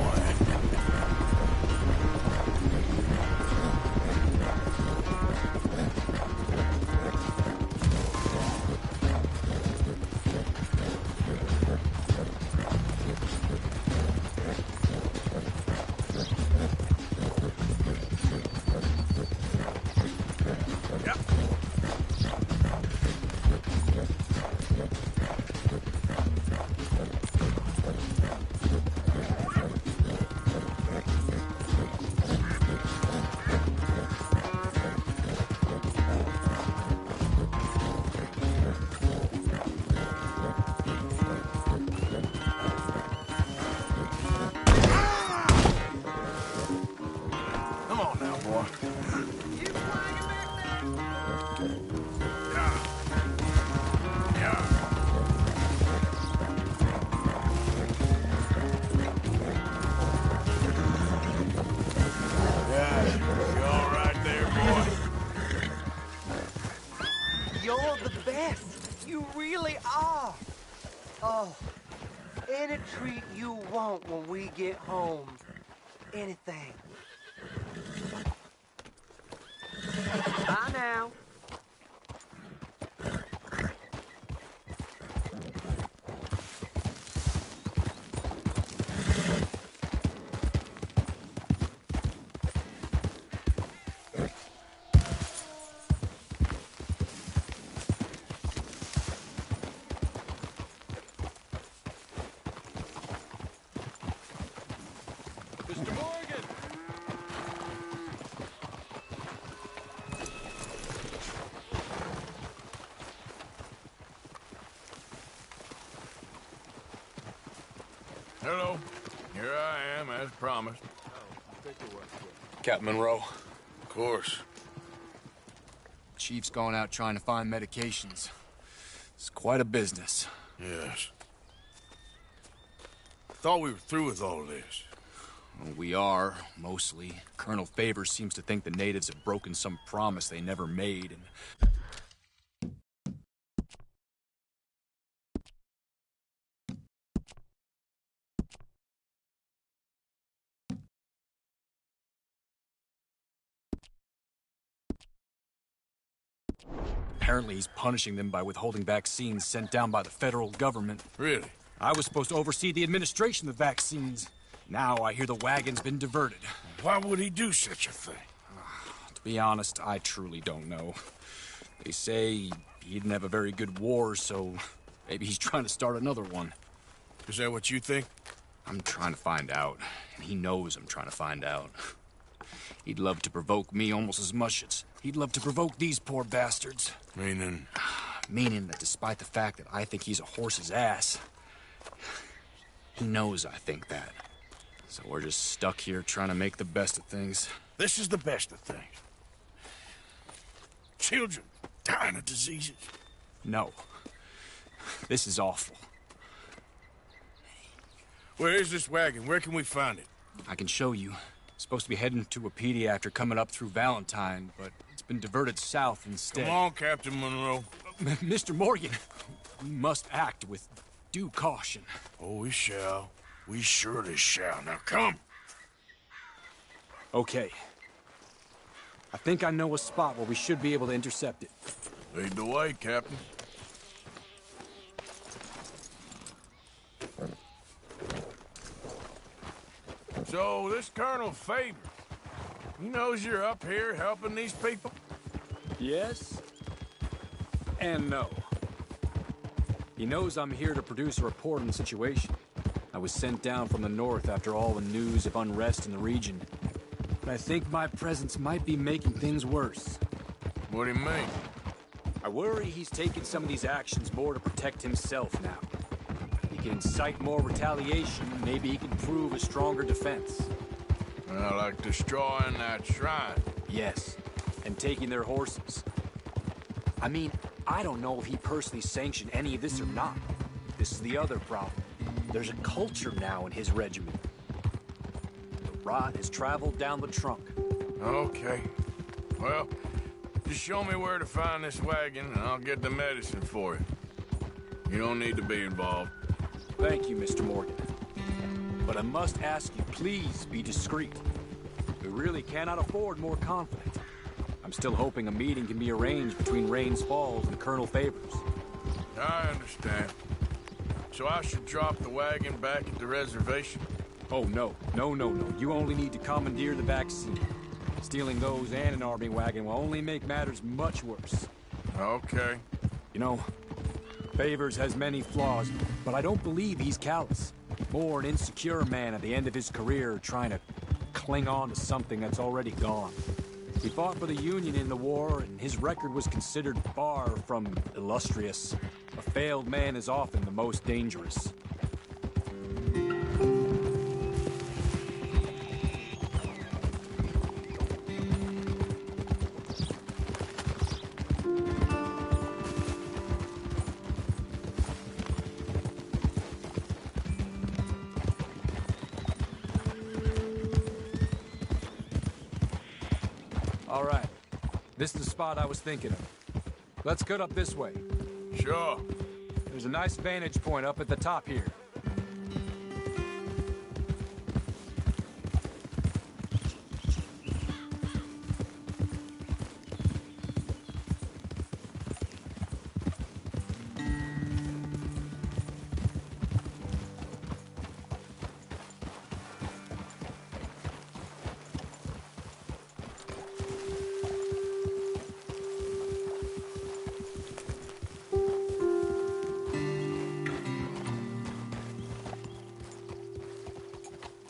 You're the best. You really are. Oh, any treat you want when we get home. Anything. Bye now. Mr. Morgan! Hello. Here I am, as promised. Captain Monroe. Of course. Chief's going out trying to find medications. It's quite a business. Yes. Thought we were through with all this. Well, we are, mostly. Colonel Favors seems to think the natives have broken some promise they never made, and... Apparently he's punishing them by withholding vaccines sent down by the federal government. Really? I was supposed to oversee the administration of the vaccines. Now I hear the wagon's been diverted. Why would he do such a thing? To be honest, I truly don't know. They say he didn't have a very good war, so maybe he's trying to start another one. Is that what you think? I'm trying to find out, and he knows I'm trying to find out. He'd love to provoke me almost as much as he'd love to provoke these poor bastards. Meaning? Meaning that despite the fact that I think he's a horse's ass, he knows I think that. So we're just stuck here trying to make the best of things. This is the best of things. Children dying of diseases. No. This is awful. Where is this wagon? Where can we find it? I can show you. Supposed to be heading to a pediatric coming up through Valentine, but it's been diverted south instead. Come on, Captain Monroe. Mr. Morgan, we must act with due caution. Oh, we shall. We surely shall. Now come. Okay. I think I know a spot where we should be able to intercept it. Lead the way, Captain. So, this Colonel Favors, he knows you're up here helping these people? Yes. And no. He knows I'm here to produce a report on the situation. I was sent down from the north after all the news of unrest in the region. But I think my presence might be making things worse. What do you mean? I worry he's taking some of these actions more to protect himself now. He can incite more retaliation, maybe he can prove a stronger defense. Well, like destroying that shrine. Yes, and taking their horses. I mean, I don't know if he personally sanctioned any of this or not. This is the other problem. There's a culture now in his regiment. The rot has traveled down the trunk. Okay. Well, just show me where to find this wagon, and I'll get the medicine for you. You don't need to be involved. Thank you, Mr. Morgan. But I must ask you, please be discreet. We really cannot afford more conflict. I'm still hoping a meeting can be arranged between Rains Falls and Colonel Favors. I understand. So I should drop the wagon back at the reservation? Oh, no. No. You only need to commandeer the vaccine. Stealing those and an army wagon will only make matters much worse. Okay. You know, Favors has many flaws, but I don't believe he's callous. More an insecure man at the end of his career trying to cling on to something that's already gone. He fought for the Union in the war, and his record was considered far from illustrious. A failed man is often the most dangerous. All right. This is the spot I was thinking of. Let's cut up this way. Sure. There's a nice vantage point up at the top here.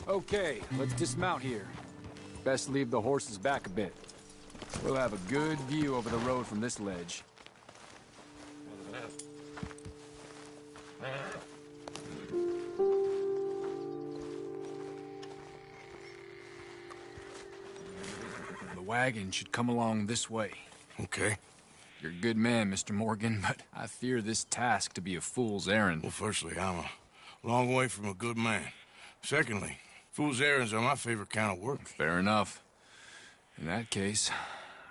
Okay, let's dismount here. Best leave the horses back a bit. We'll have a good view over the road from this ledge. The wagon should come along this way. Okay. You're a good man, Mr. Morgan, but I fear this task to be a fool's errand. Well, firstly, I'm a long way from a good man. Secondly, fool's errands are my favorite kind of work. Fair enough. In that case,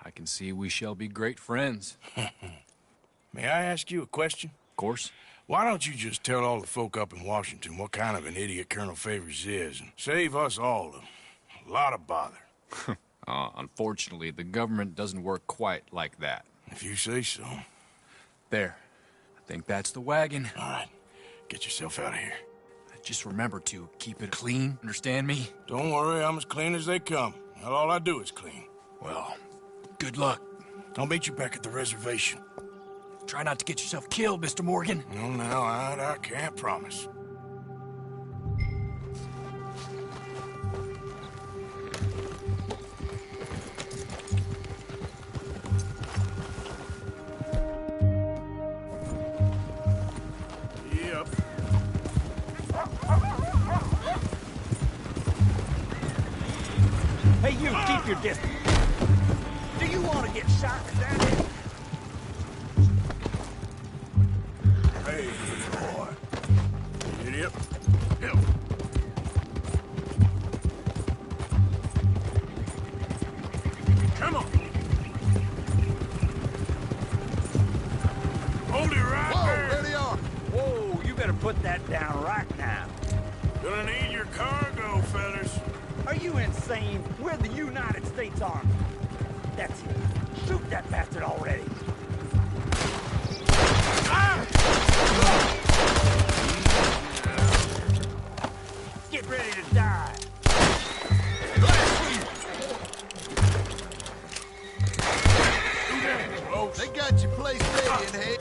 I can see we shall be great friends. May I ask you a question? Of course. Why don't you just tell all the folk up in Washington what kind of an idiot Colonel Favors is and save us all a lot of bother? Unfortunately, the government doesn't work quite like that. If you say so. There. I think that's the wagon. All right. Get yourself out of here. Just remember to keep it clean, understand me? Don't worry, I'm as clean as they come. Not all I do is clean. Well, good luck. I'll meet you back at the reservation. Try not to get yourself killed, Mr. Morgan. No, no, I can't promise. Yep. Hey, you, keep your distance. Do you want to get shot? Is that it? Hey, boy. Idiot. Help. Come on. Hold it right there. There they are. Whoa, you better put that down right now. Gonna need your cargo, fellas. Are you insane? We're the United States Army. That's it. Shoot that bastard already. Get ready to die. They got your place ready in here.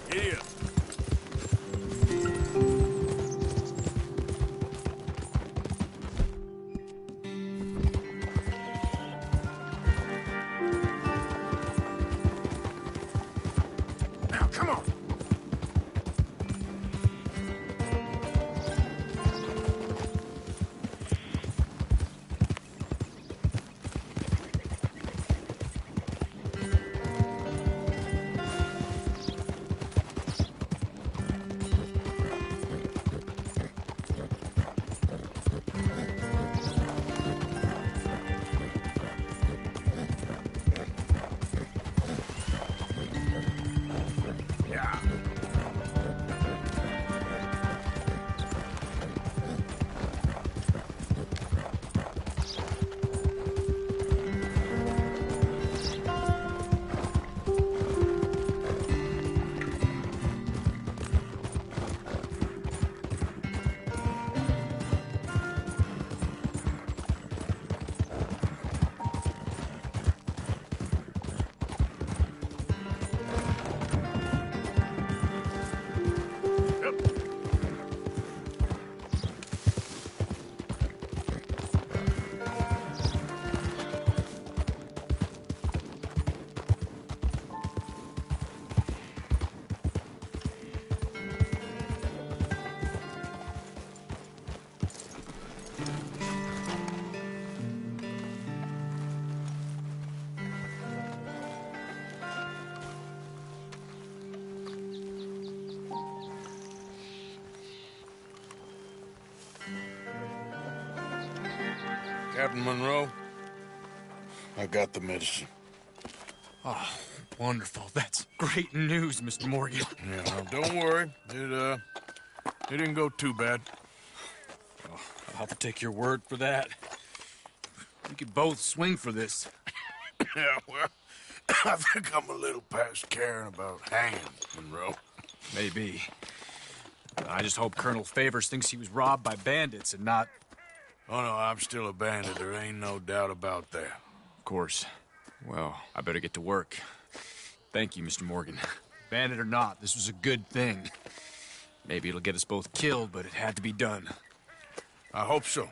Here. Now, come on. Yeah. Captain Monroe, I got the medicine. Oh, wonderful. That's great news, Mr. Morgan. Yeah, now, don't worry. It didn't go too bad. Oh, I'll have to take your word for that. We could both swing for this. Yeah, well, I think I'm a little past caring about hanging, Monroe. Maybe. I just hope Colonel Favors thinks he was robbed by bandits and not... Oh, no, I'm still a bandit. There ain't no doubt about that. Of course. Well, I better get to work. Thank you, Mr. Morgan. Bandit or not, this was a good thing. Maybe it'll get us both killed, but it had to be done. I hope so.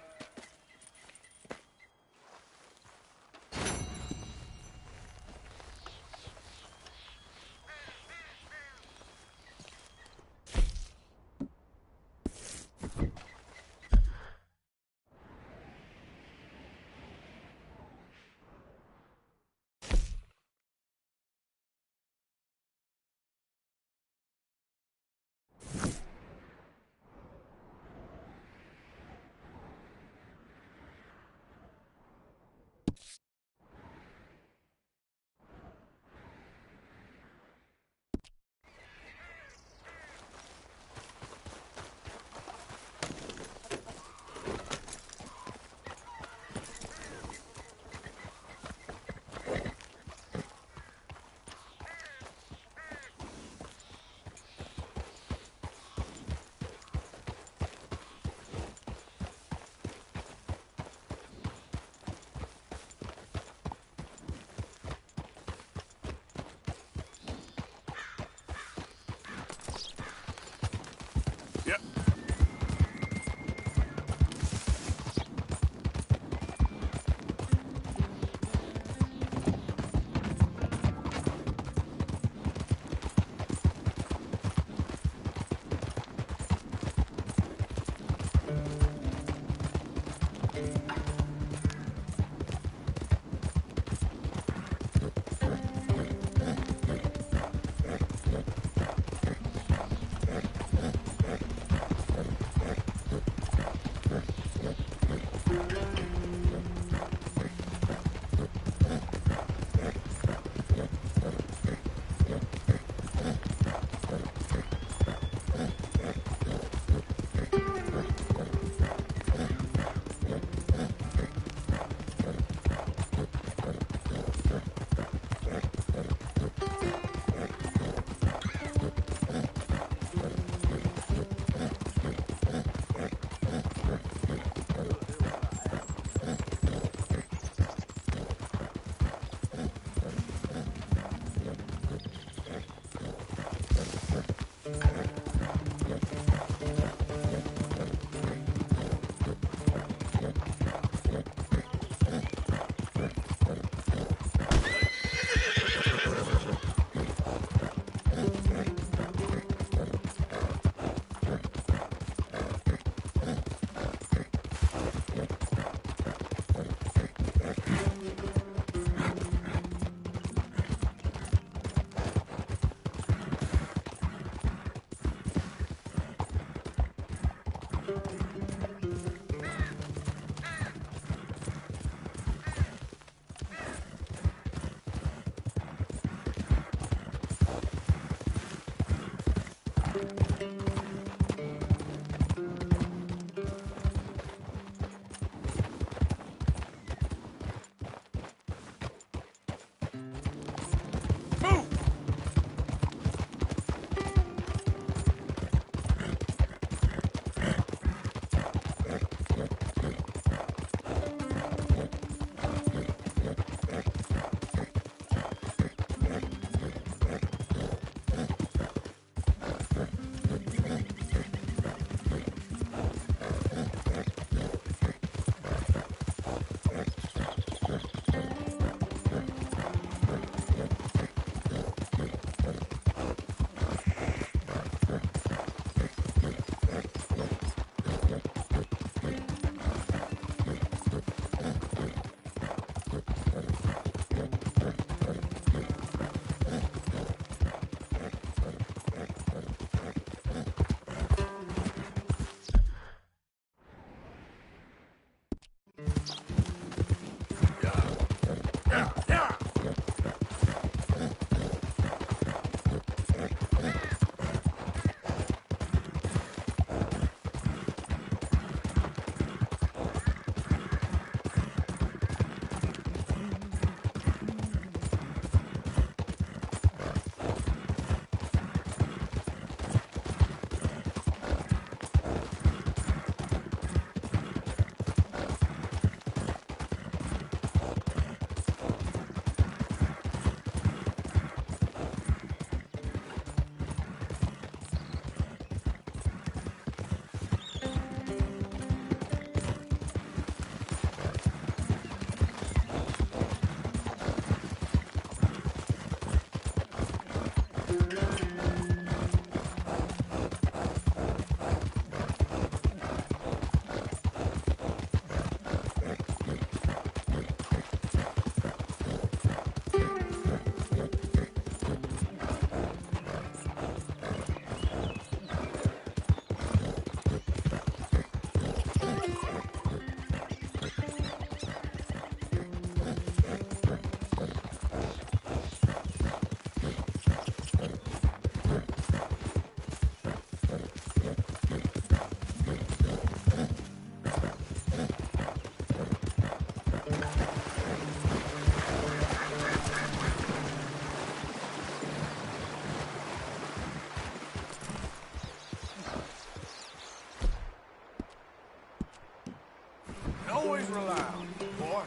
extra loud, boy.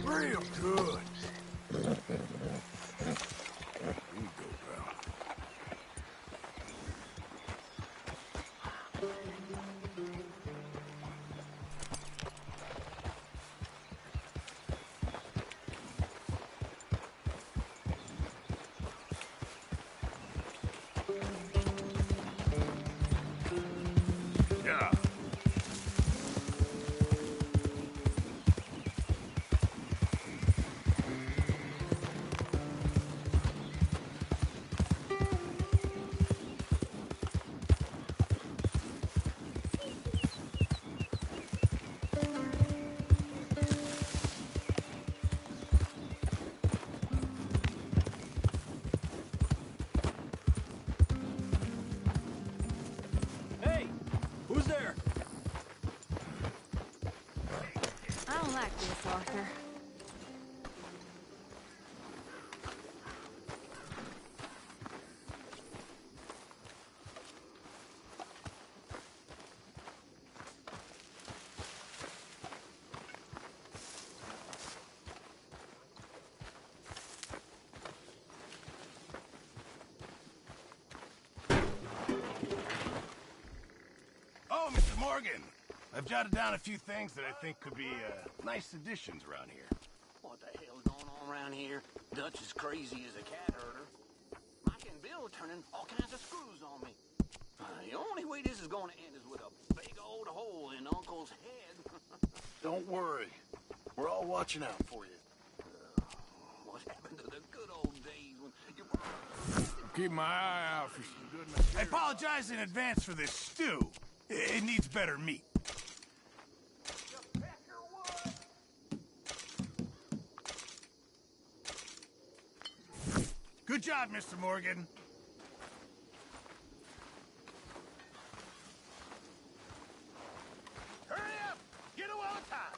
Real good. Here you go, pal. Yeah. Hey! Who's there? I don't like this, Arthur. Oh, Mr. Morgan. I've jotted down a few things that I think could be nice additions around here. What the hell's going on around here? Dutch is crazy as a cat herder. Mike and Bill are turning all kinds of screws on me. The only way this is going to end is with a big old hole in Uncle's head. Don't worry. We're all watching out for you. What happened to the good old days when you... Keep my eye out for some good material. I apologize in advance for this stew. It needs better meat. Good job, Mr. Morgan. Hurry up! Get a well time!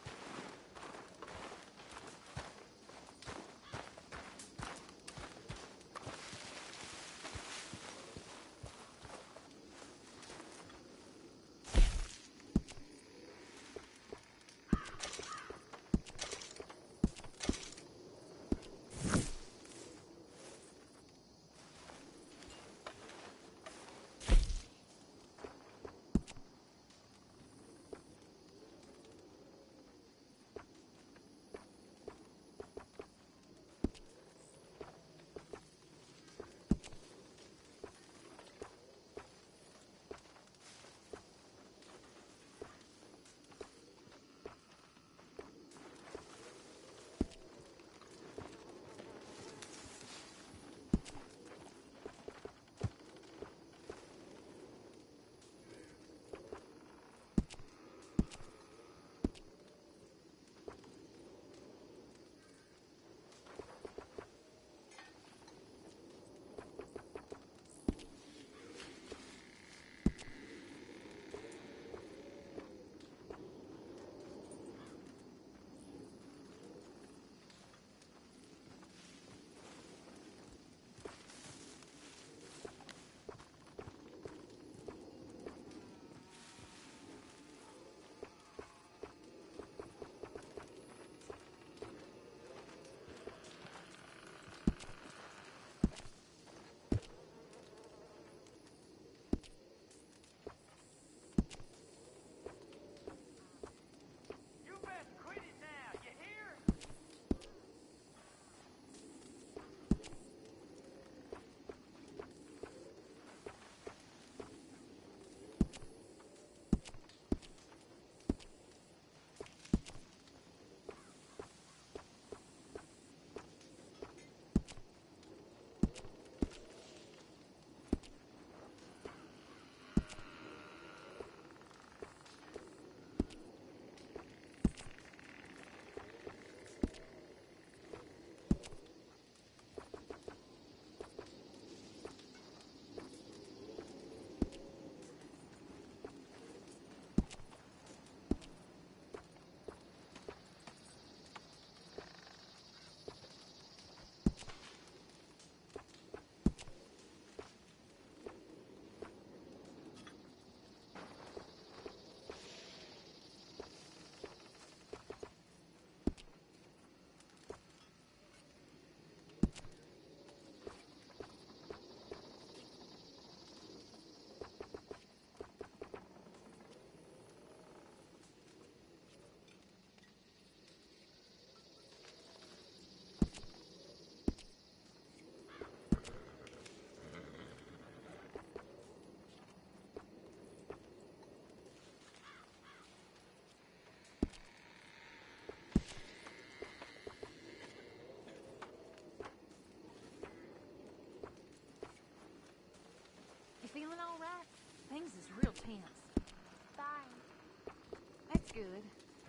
good,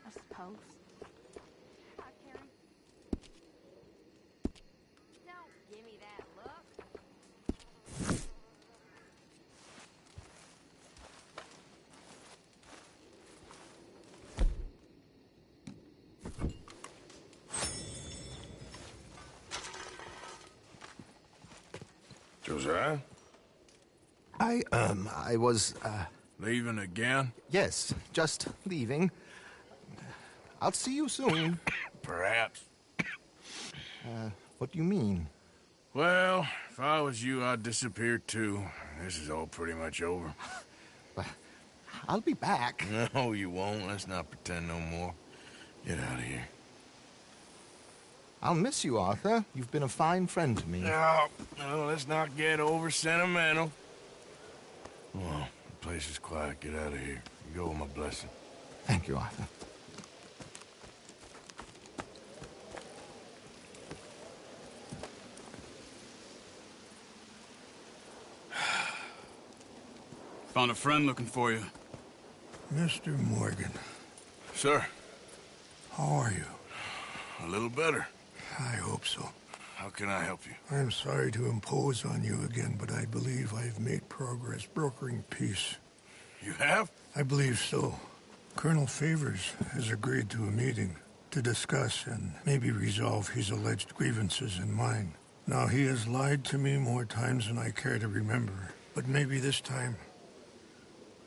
I suppose. Hi, Carrie. Don't give me that look. Josiah? I was, Leaving again? yes, just leaving. I'll see you soon. Perhaps. What do you mean? Well, if I was you, I'd disappear too. This is all pretty much over. I'll be back. No, you won't. Let's not pretend no more. Get out of here. I'll miss you, Arthur. You've been a fine friend to me. No, let's not get over sentimental. Well, the place is quiet. Get out of here. You go with my blessing. Thank you, Arthur. Found a friend looking for you. Mr. Morgan. Sir. How are you? A little better. I hope so. How can I help you? I'm sorry to impose on you again, but I believe I've made progress brokering peace. You have? I believe so. Colonel Favors has agreed to a meeting to discuss and maybe resolve his alleged grievances and mine. Now, he has lied to me more times than I care to remember, but maybe this time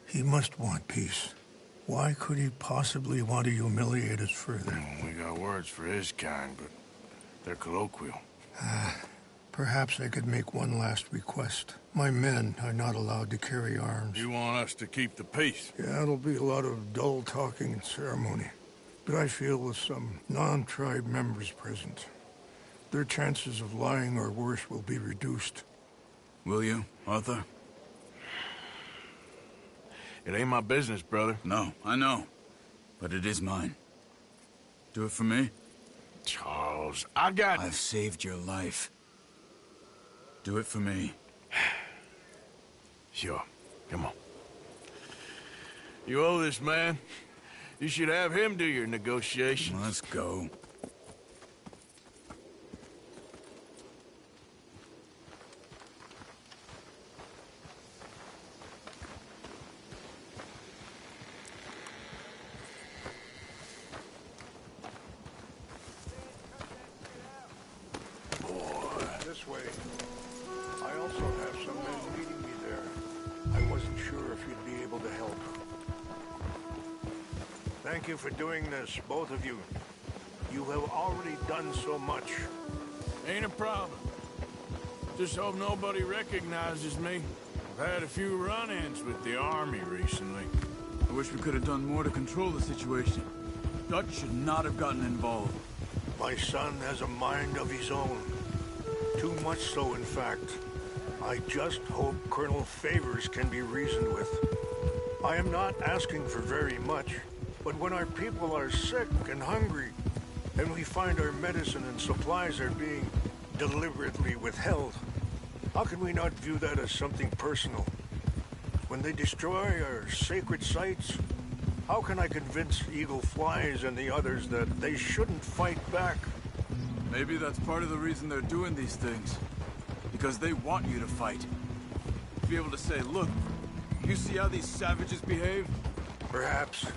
he must want peace. Why could he possibly want to humiliate us further? We got words for his kind, but they're colloquial. Perhaps I could make one last request. My men are not allowed to carry arms. You want us to keep the peace? Yeah, it'll be a lot of dull talking and ceremony. But I feel with some non-tribe members present, their chances of lying or worse will be reduced. Will you, Arthur? It ain't my business, brother. No, I know. But it is mine. Do it for me? Charles, I've saved your life. Do it for me. Sure. Come on. You owe this man. You should have him do your negotiations. Let's go. This way. I also have some men meeting me there. I wasn't sure if you'd be able to help. Thank you for doing this, both of you. You have already done so much. Ain't a problem. Just hope nobody recognizes me. I've had a few run-ins with the army recently. I wish we could have done more to control the situation. Dutch should not have gotten involved. My son has a mind of his own. Too much so, in fact. I just hope Colonel Favors can be reasoned with. I am not asking for very much, but when our people are sick and hungry, and we find our medicine and supplies are being deliberately withheld, how can we not view that as something personal? When they destroy our sacred sites, how can I convince Eagle Flies and the others that they shouldn't fight back? Maybe that's part of the reason they're doing these things. Because they want you to fight. To be able to say, look, you see how these savages behave? Perhaps.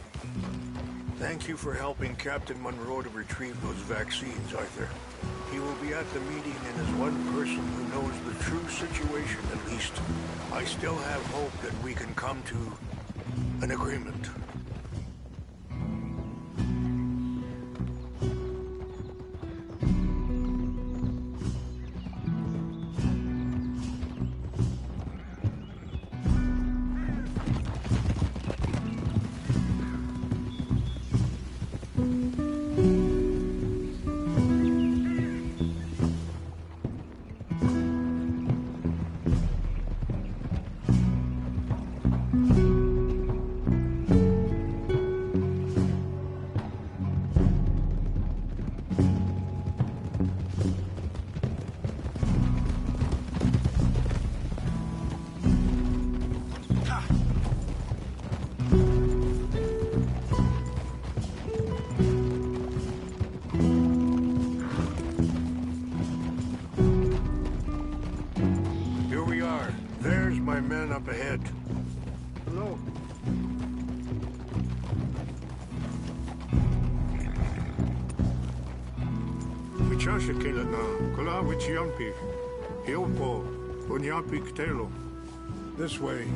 Thank you for helping Captain Monroe to retrieve those vaccines, Arthur. He will be at the meeting and is one person who knows the true situation, at least. I still have hope that we can come to an agreement. up ahead. Hello. Wichasha kila na kula wichiampi. Hiopo bunyapi ktelo. This way.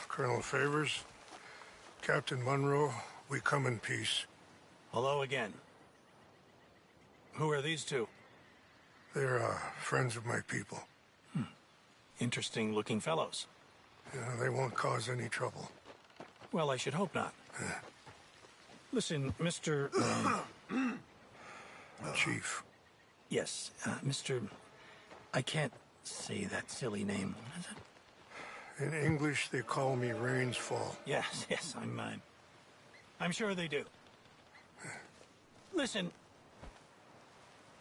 Colonel Favors, Captain Monroe, we come in peace. Hello again. Who are these two? They're friends of my people. Interesting looking fellows. Yeah, they won't cause any trouble. Well, I should hope not. Listen, Mr. Chief. Yes, Mr. I can't say that silly name. Is it? In English, they call me Rains Fall. Yes, I'm sure they do. Listen,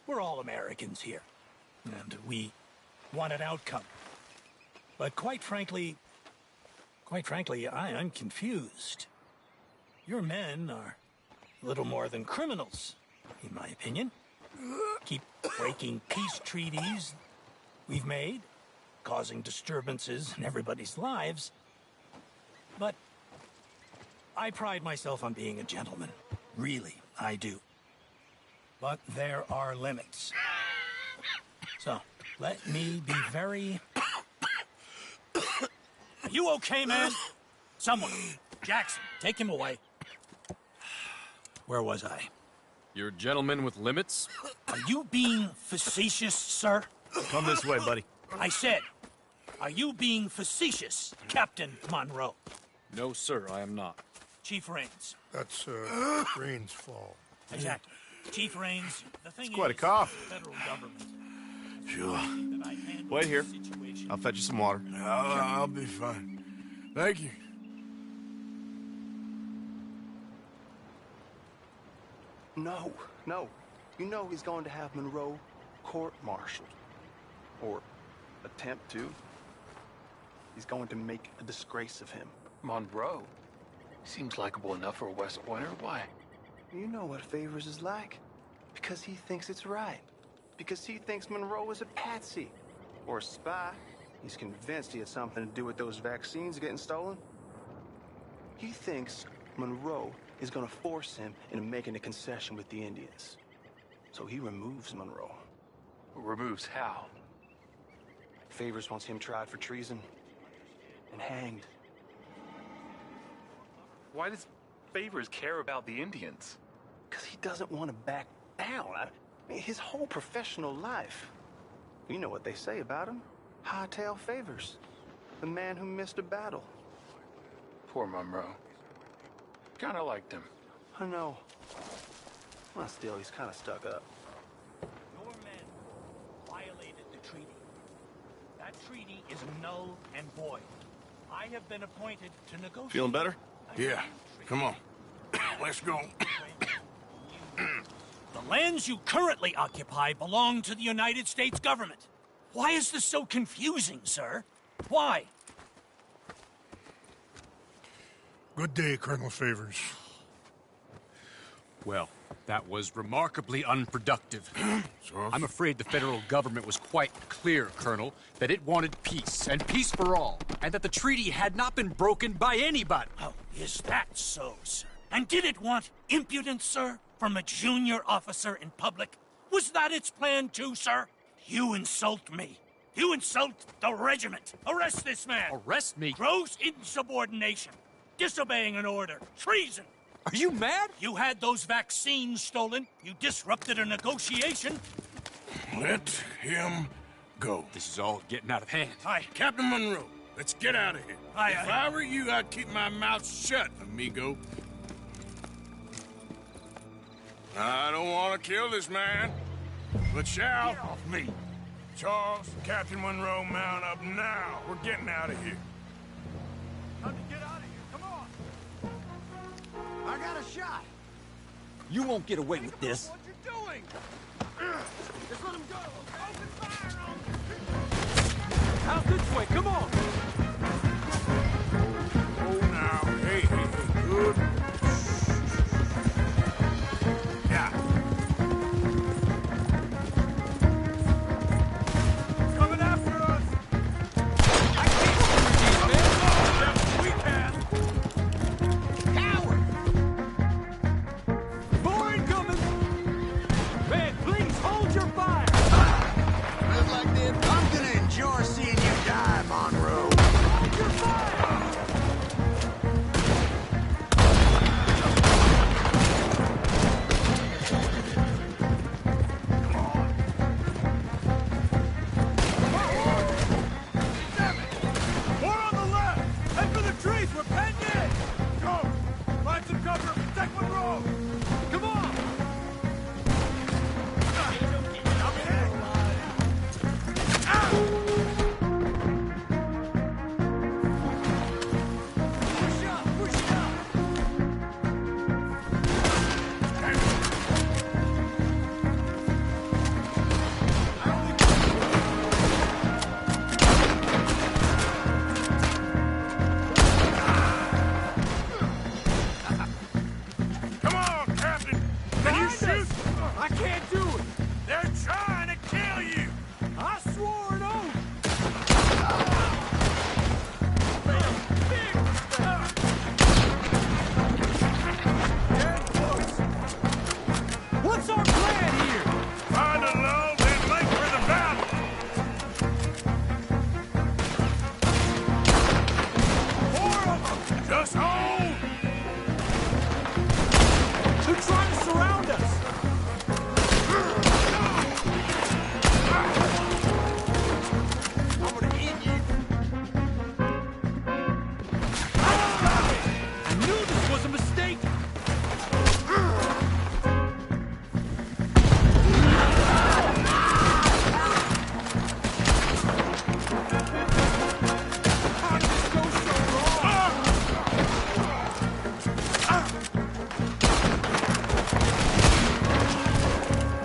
we're all Americans here, and we want an outcome. But quite frankly, I'm confused. Your men are little more than criminals, in my opinion. Keep breaking peace treaties we've made, causing disturbances in everybody's lives. But I pride myself on being a gentleman. Really, I do. But there are limits. So, let me be very... Are you okay, man? Someone. Jackson, take him away. Where was I? You're a gentleman with limits? Are you being facetious, sir? Come this way, buddy. I said, are you being facetious, Captain Monroe? No, sir, I am not. Chief Rains. That's, Rains Fall. Exactly. Chief Rains, the thing It's quite a is, cough. the federal government. Sure. Wait here. I'll fetch you some water. I'll be fine. Thank you. No. You know he's going to have Monroe court-martialed. Or attempt to. He's going to make a disgrace of him. Monroe? Seems likable enough for a West Pointer. Why? You know what Favors is like. Because he thinks it's right. Because he thinks Monroe is a patsy. Or a spy. He's convinced he had something to do with those vaccines getting stolen. He thinks Monroe is going to force him into making a concession with the Indians. So he removes Monroe. Removes how? Favors wants him tried for treason and hanged. Why does Favors care about the Indians? Because he doesn't want to back down. I mean, his whole professional life. You know what they say about him. Hightail Favors. The man who missed a battle. Poor Monroe. Kinda liked him. I know. Well, still, he's kind of stuck up. Your men violated the treaty. That treaty is null and void. I have been appointed to negotiate. Feeling better? Yeah. Come on. Let's go. The lands you currently occupy belong to the United States government. Why is this so confusing, sir? Why? Good day, Colonel Favors. Well, that was remarkably unproductive. I'm afraid the federal government was quite clear, Colonel, that it wanted peace, and peace for all, and that the treaty had not been broken by anybody. Oh, is that so, sir? And did it want impudence, sir, from a junior officer in public? Was that its plan too, sir? You insult me. You insult the regiment. Arrest this man. Arrest me? Gross insubordination. Disobeying an order. Treason. Are you mad? You had those vaccines stolen. You disrupted a negotiation. Let him go. This is all getting out of hand. Hi, Captain Monroe. Let's get out of here. If I were you, I'd keep my mouth shut, amigo. I don't want to kill this man, but shall. Get off me! Charles, Captain Monroe, mount up now. We're getting out of here. Time to get out of here, come on! I got a shot. You won't get away with this. What you doing? Just let him go. Open fire on him. Out this way, come on! Oh, now. Hey, good. Yeah. Coming after us! I can't man! We can! Coward! More incoming! Man, please hold your fire! Live like this. I'm gonna enjoy seeing you die, Monroe. Hold your fire! More on the left! Head for the trees! We're penned in! Go! Find some cover! Protect Monroe! Come on! Push up! Push up! Come on, Captain. Can you shoot? I can't do it! They're trying to kill you. I swore an oath! What's our plan here? Find a lull, then make for the battle. Four of them. Just hold. They're trying to surround us! I'm gonna end you. I knew this was a mistake! How did this go so wrong?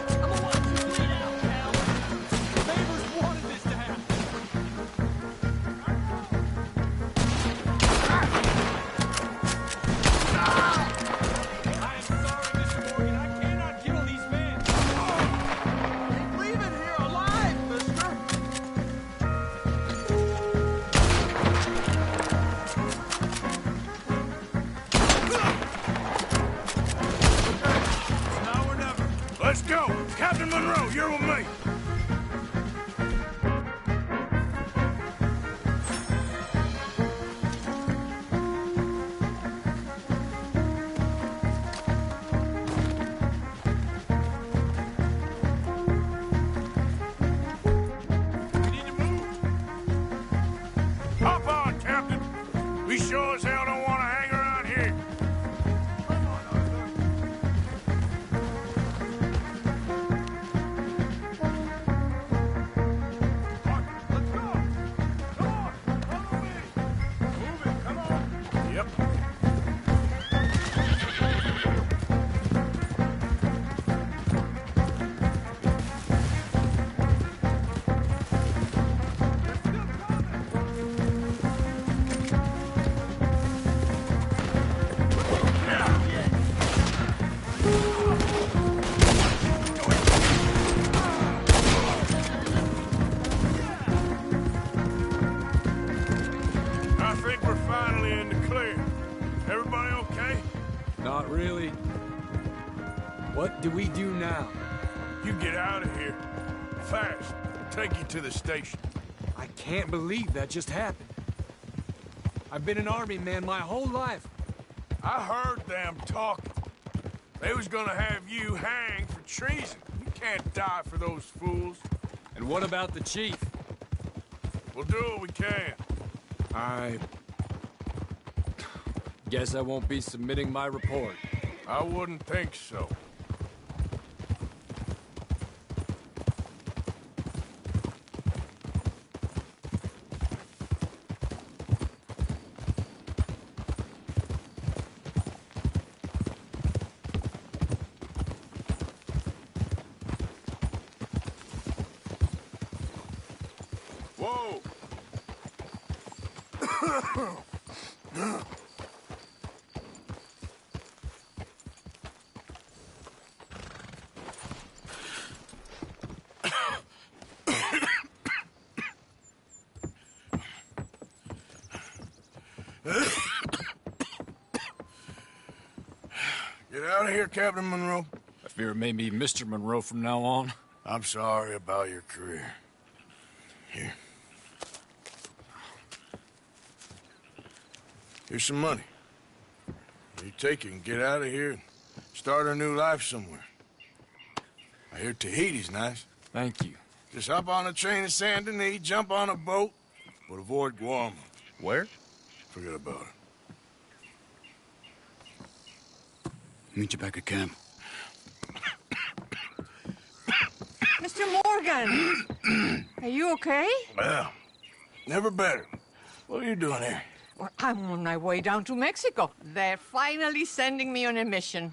I'm gonna watch you bleed out, pal. Neighbors wanted this to happen! I am sorry, Mr. Morgan. I cannot kill these men! Ain't leaving here alive, mister. Now or never. Let's go. Captain Monroe, you're with me. We need to move. Hop on, Captain. We sure as hell don't want to hang around here. Let's go. Come on. Follow me. Move it. Come on. Yep. I think we're finally in the clear. Everybody okay? Not really. What do we do now? You get out of here. Fast. Take you to the station. I can't believe that just happened. I've been an army man my whole life. I heard them talking. They was gonna have you hanged for treason. You can't die for those fools. And what about the chief? We'll do what we can. I guess I won't be submitting my report. I wouldn't think so. Whoa! Get out of here, Captain Monroe. I fear it may be Mr. Monroe from now on. I'm sorry about your career. Here. Here's some money. You take it and get out of here and start a new life somewhere. I hear Tahiti's nice. Thank you. Just hop on a train to Saint Denis, jump on a boat, but avoid Guam. Where? Forget about it. Meet you back at camp. Mr. Morgan! Are you okay? Well, never better. What are you doing here? Well, I'm on my way down to Mexico. They're finally sending me on a mission.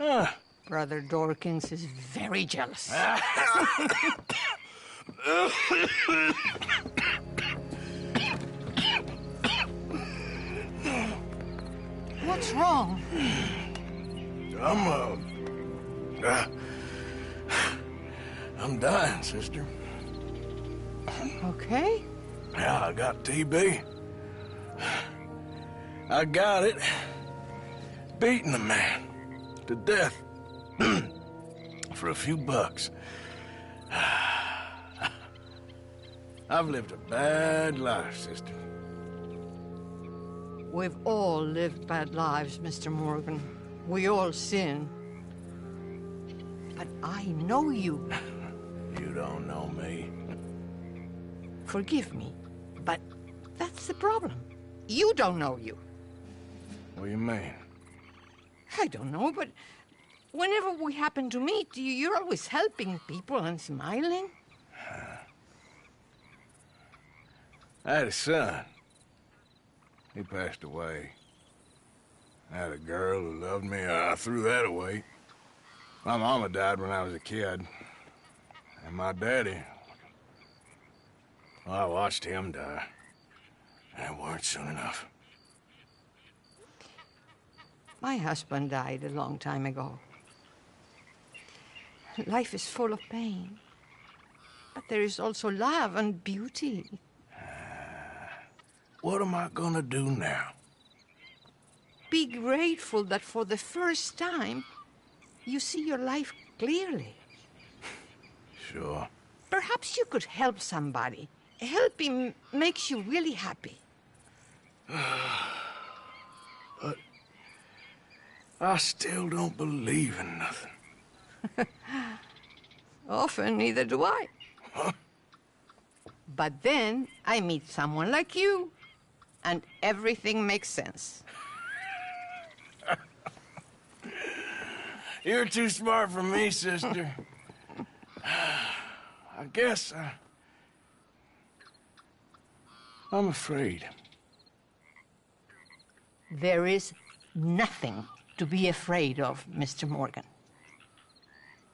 Brother Dorkins is very jealous. What's wrong? I'm dying, sister. Okay. Yeah, I got TB. I got it. Beating a man to death for a few bucks. I've lived a bad life, sister. We've all lived bad lives, Mr. Morgan. We all sin. But I know you. You don't know me. Forgive me, but that's the problem. You don't know you. What do you mean? I don't know, but whenever we happen to meet, you're always helping people and smiling. I had a son. He passed away. I had a girl who loved me. I threw that away. My mama died when I was a kid. And my daddy, well, I watched him die. And it weren't soon enough. My husband died a long time ago. Life is full of pain. But there is also love and beauty. What am I gonna do now? Be grateful that for the first time, you see your life clearly. Sure. Perhaps you could help somebody. Helping makes you really happy. But I still don't believe in nothing. Often, neither do I. But then I meet someone like you, and everything makes sense. You're too smart for me, sister. I guess I'm afraid. There is nothing to be afraid of, Mr. Morgan.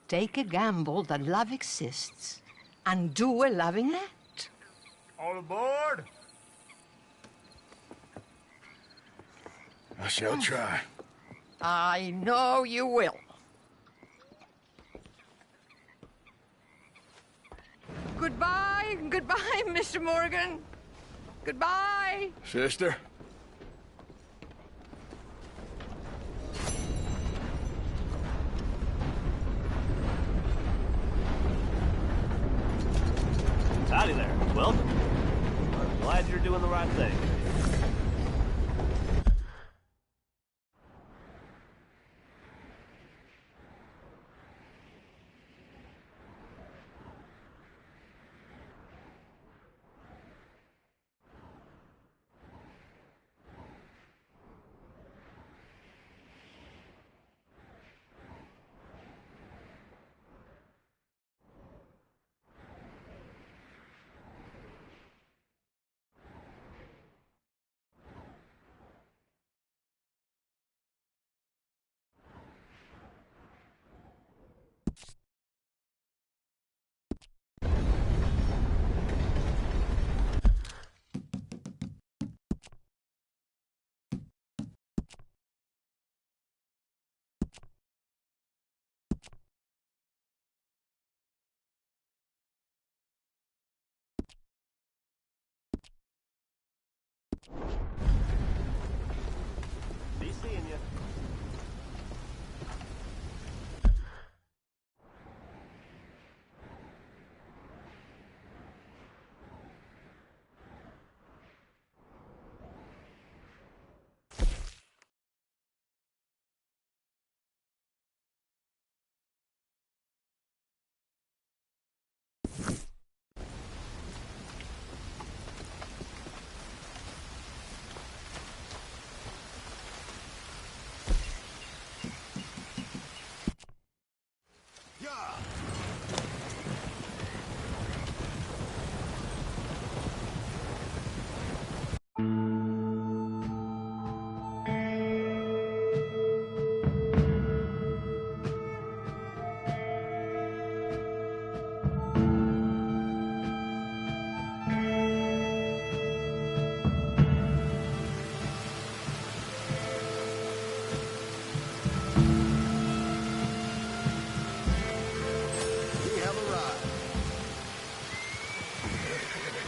Take a gamble that love exists and do a loving act. All aboard? I shall try. I know you will. Goodbye, goodbye, Mr. Morgan. Goodbye. Sister? Howdy there. Welcome. I'm glad you're doing the right thing.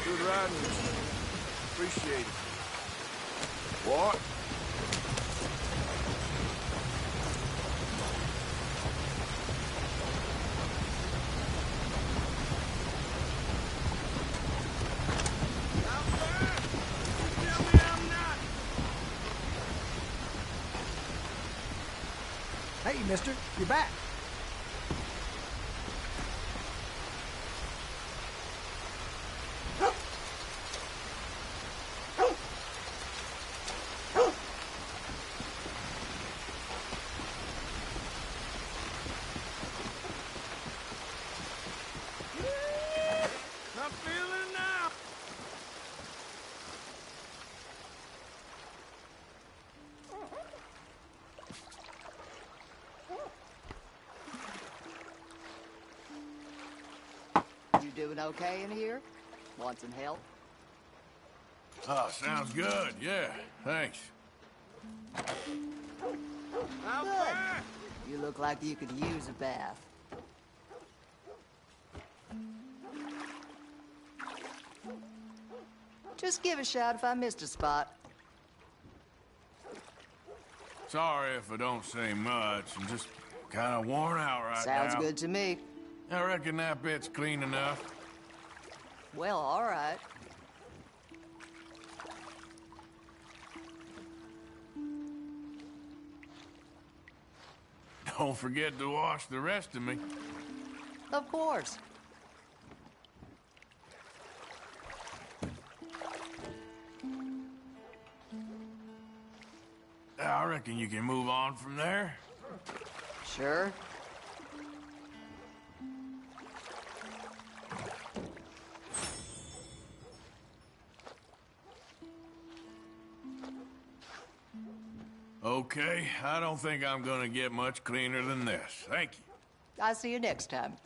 Good riding, mister. Appreciate it. What? Hey, mister, you're back. I'm feeling it now. You doing okay in here? Want some help? Oh, sounds good. Yeah, thanks. Good. You look like you could use a bath. Just give a shout if I missed a spot. Sorry if I don't say much. I'm just kind of worn out right now. Sounds good to me. I reckon that bit's clean enough. Well, all right. Don't forget to wash the rest of me. Of course. I reckon you can move on from there. Sure. Okay, I don't think I'm gonna get much cleaner than this. Thank you. I'll see you next time.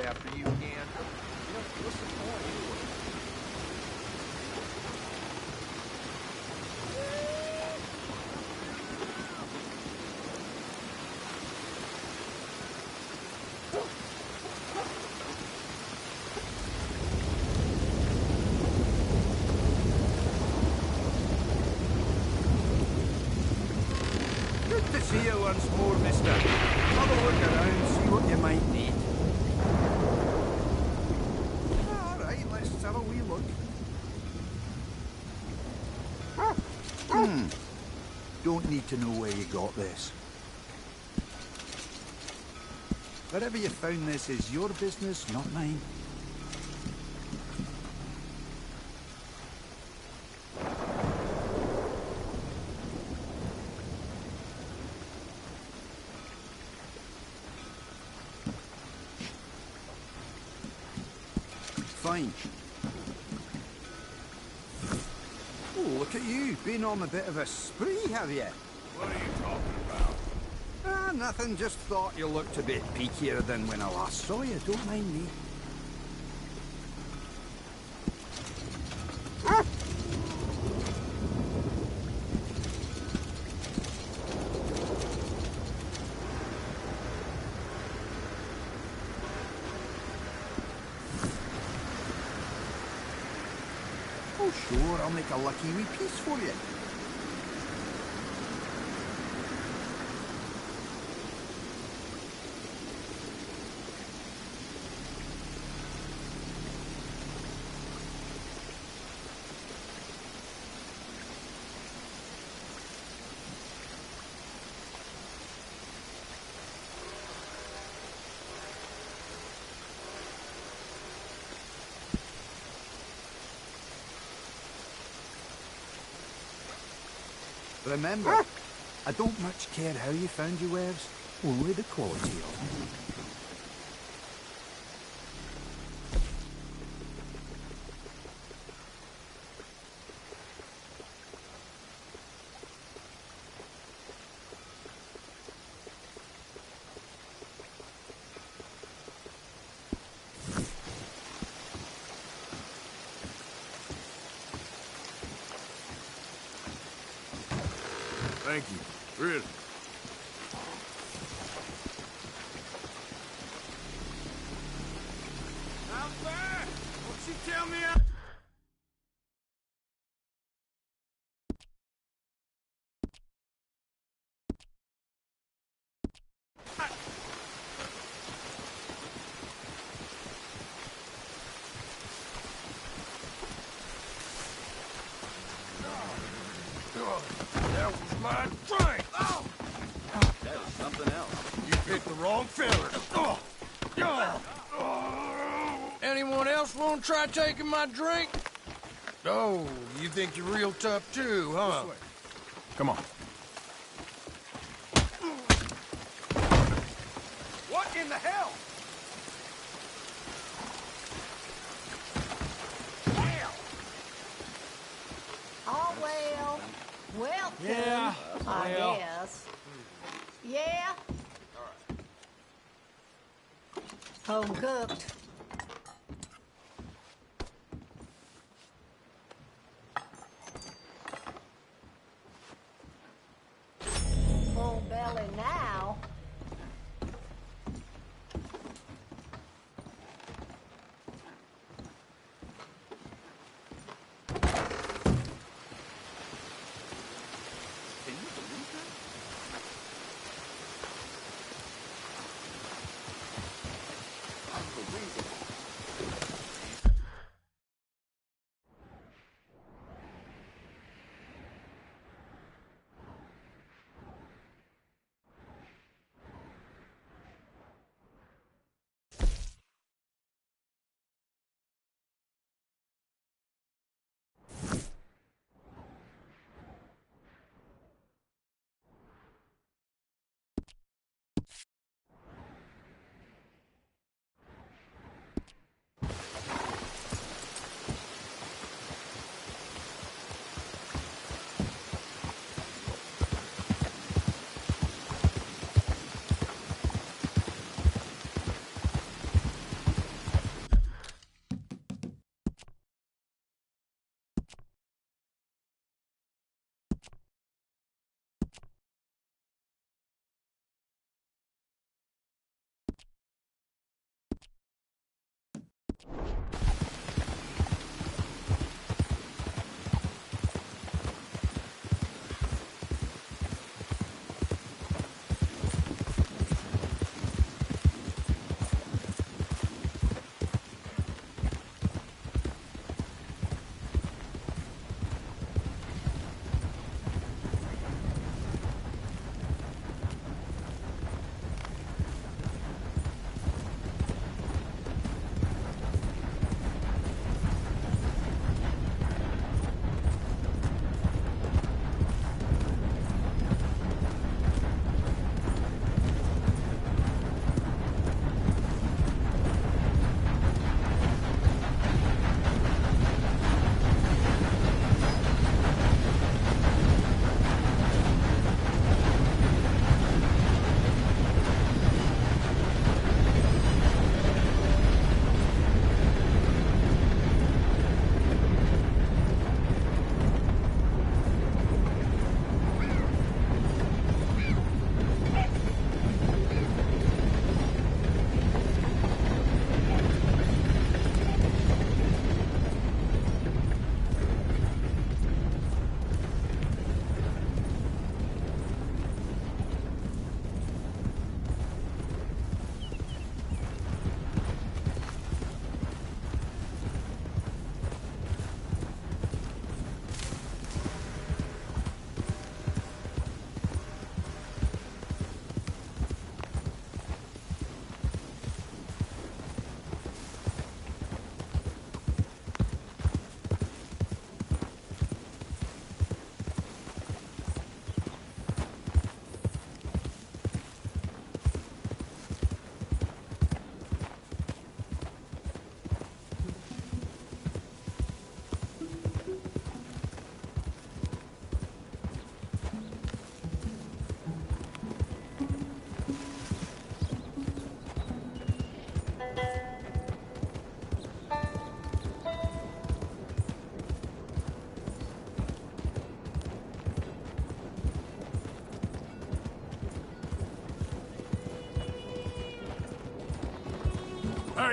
After you again. You know, what's the point anyway? Good to see you once more, mister. Have a look around, see what you might need. All right, let's have a wee look. Don't need to know where you got this. Wherever you found this is your business, not mine. Fine. Oh, look at you. Been on a bit of a spree, have you? What are you talking about? Ah, nothing. Just thought you looked a bit peakier than when I last saw you. Don't mind me. Oh, sure, I'll make a lucky wee piece for you. Remember, I don't much care how you found your wares, only the quality of them. Thank you. Really. Out there! Won't you tell me I... That was my drink! Oh! That is something else. You picked the wrong fella. Oh! Anyone else want to try taking my drink? Oh, you think you're real tough too, huh? Come on. What in the hell? Oh, well. Well, Yeah, I well. guess. Yeah? Home cooked. Full belly now.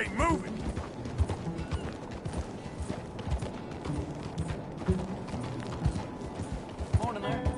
Hey, move it! Morning there.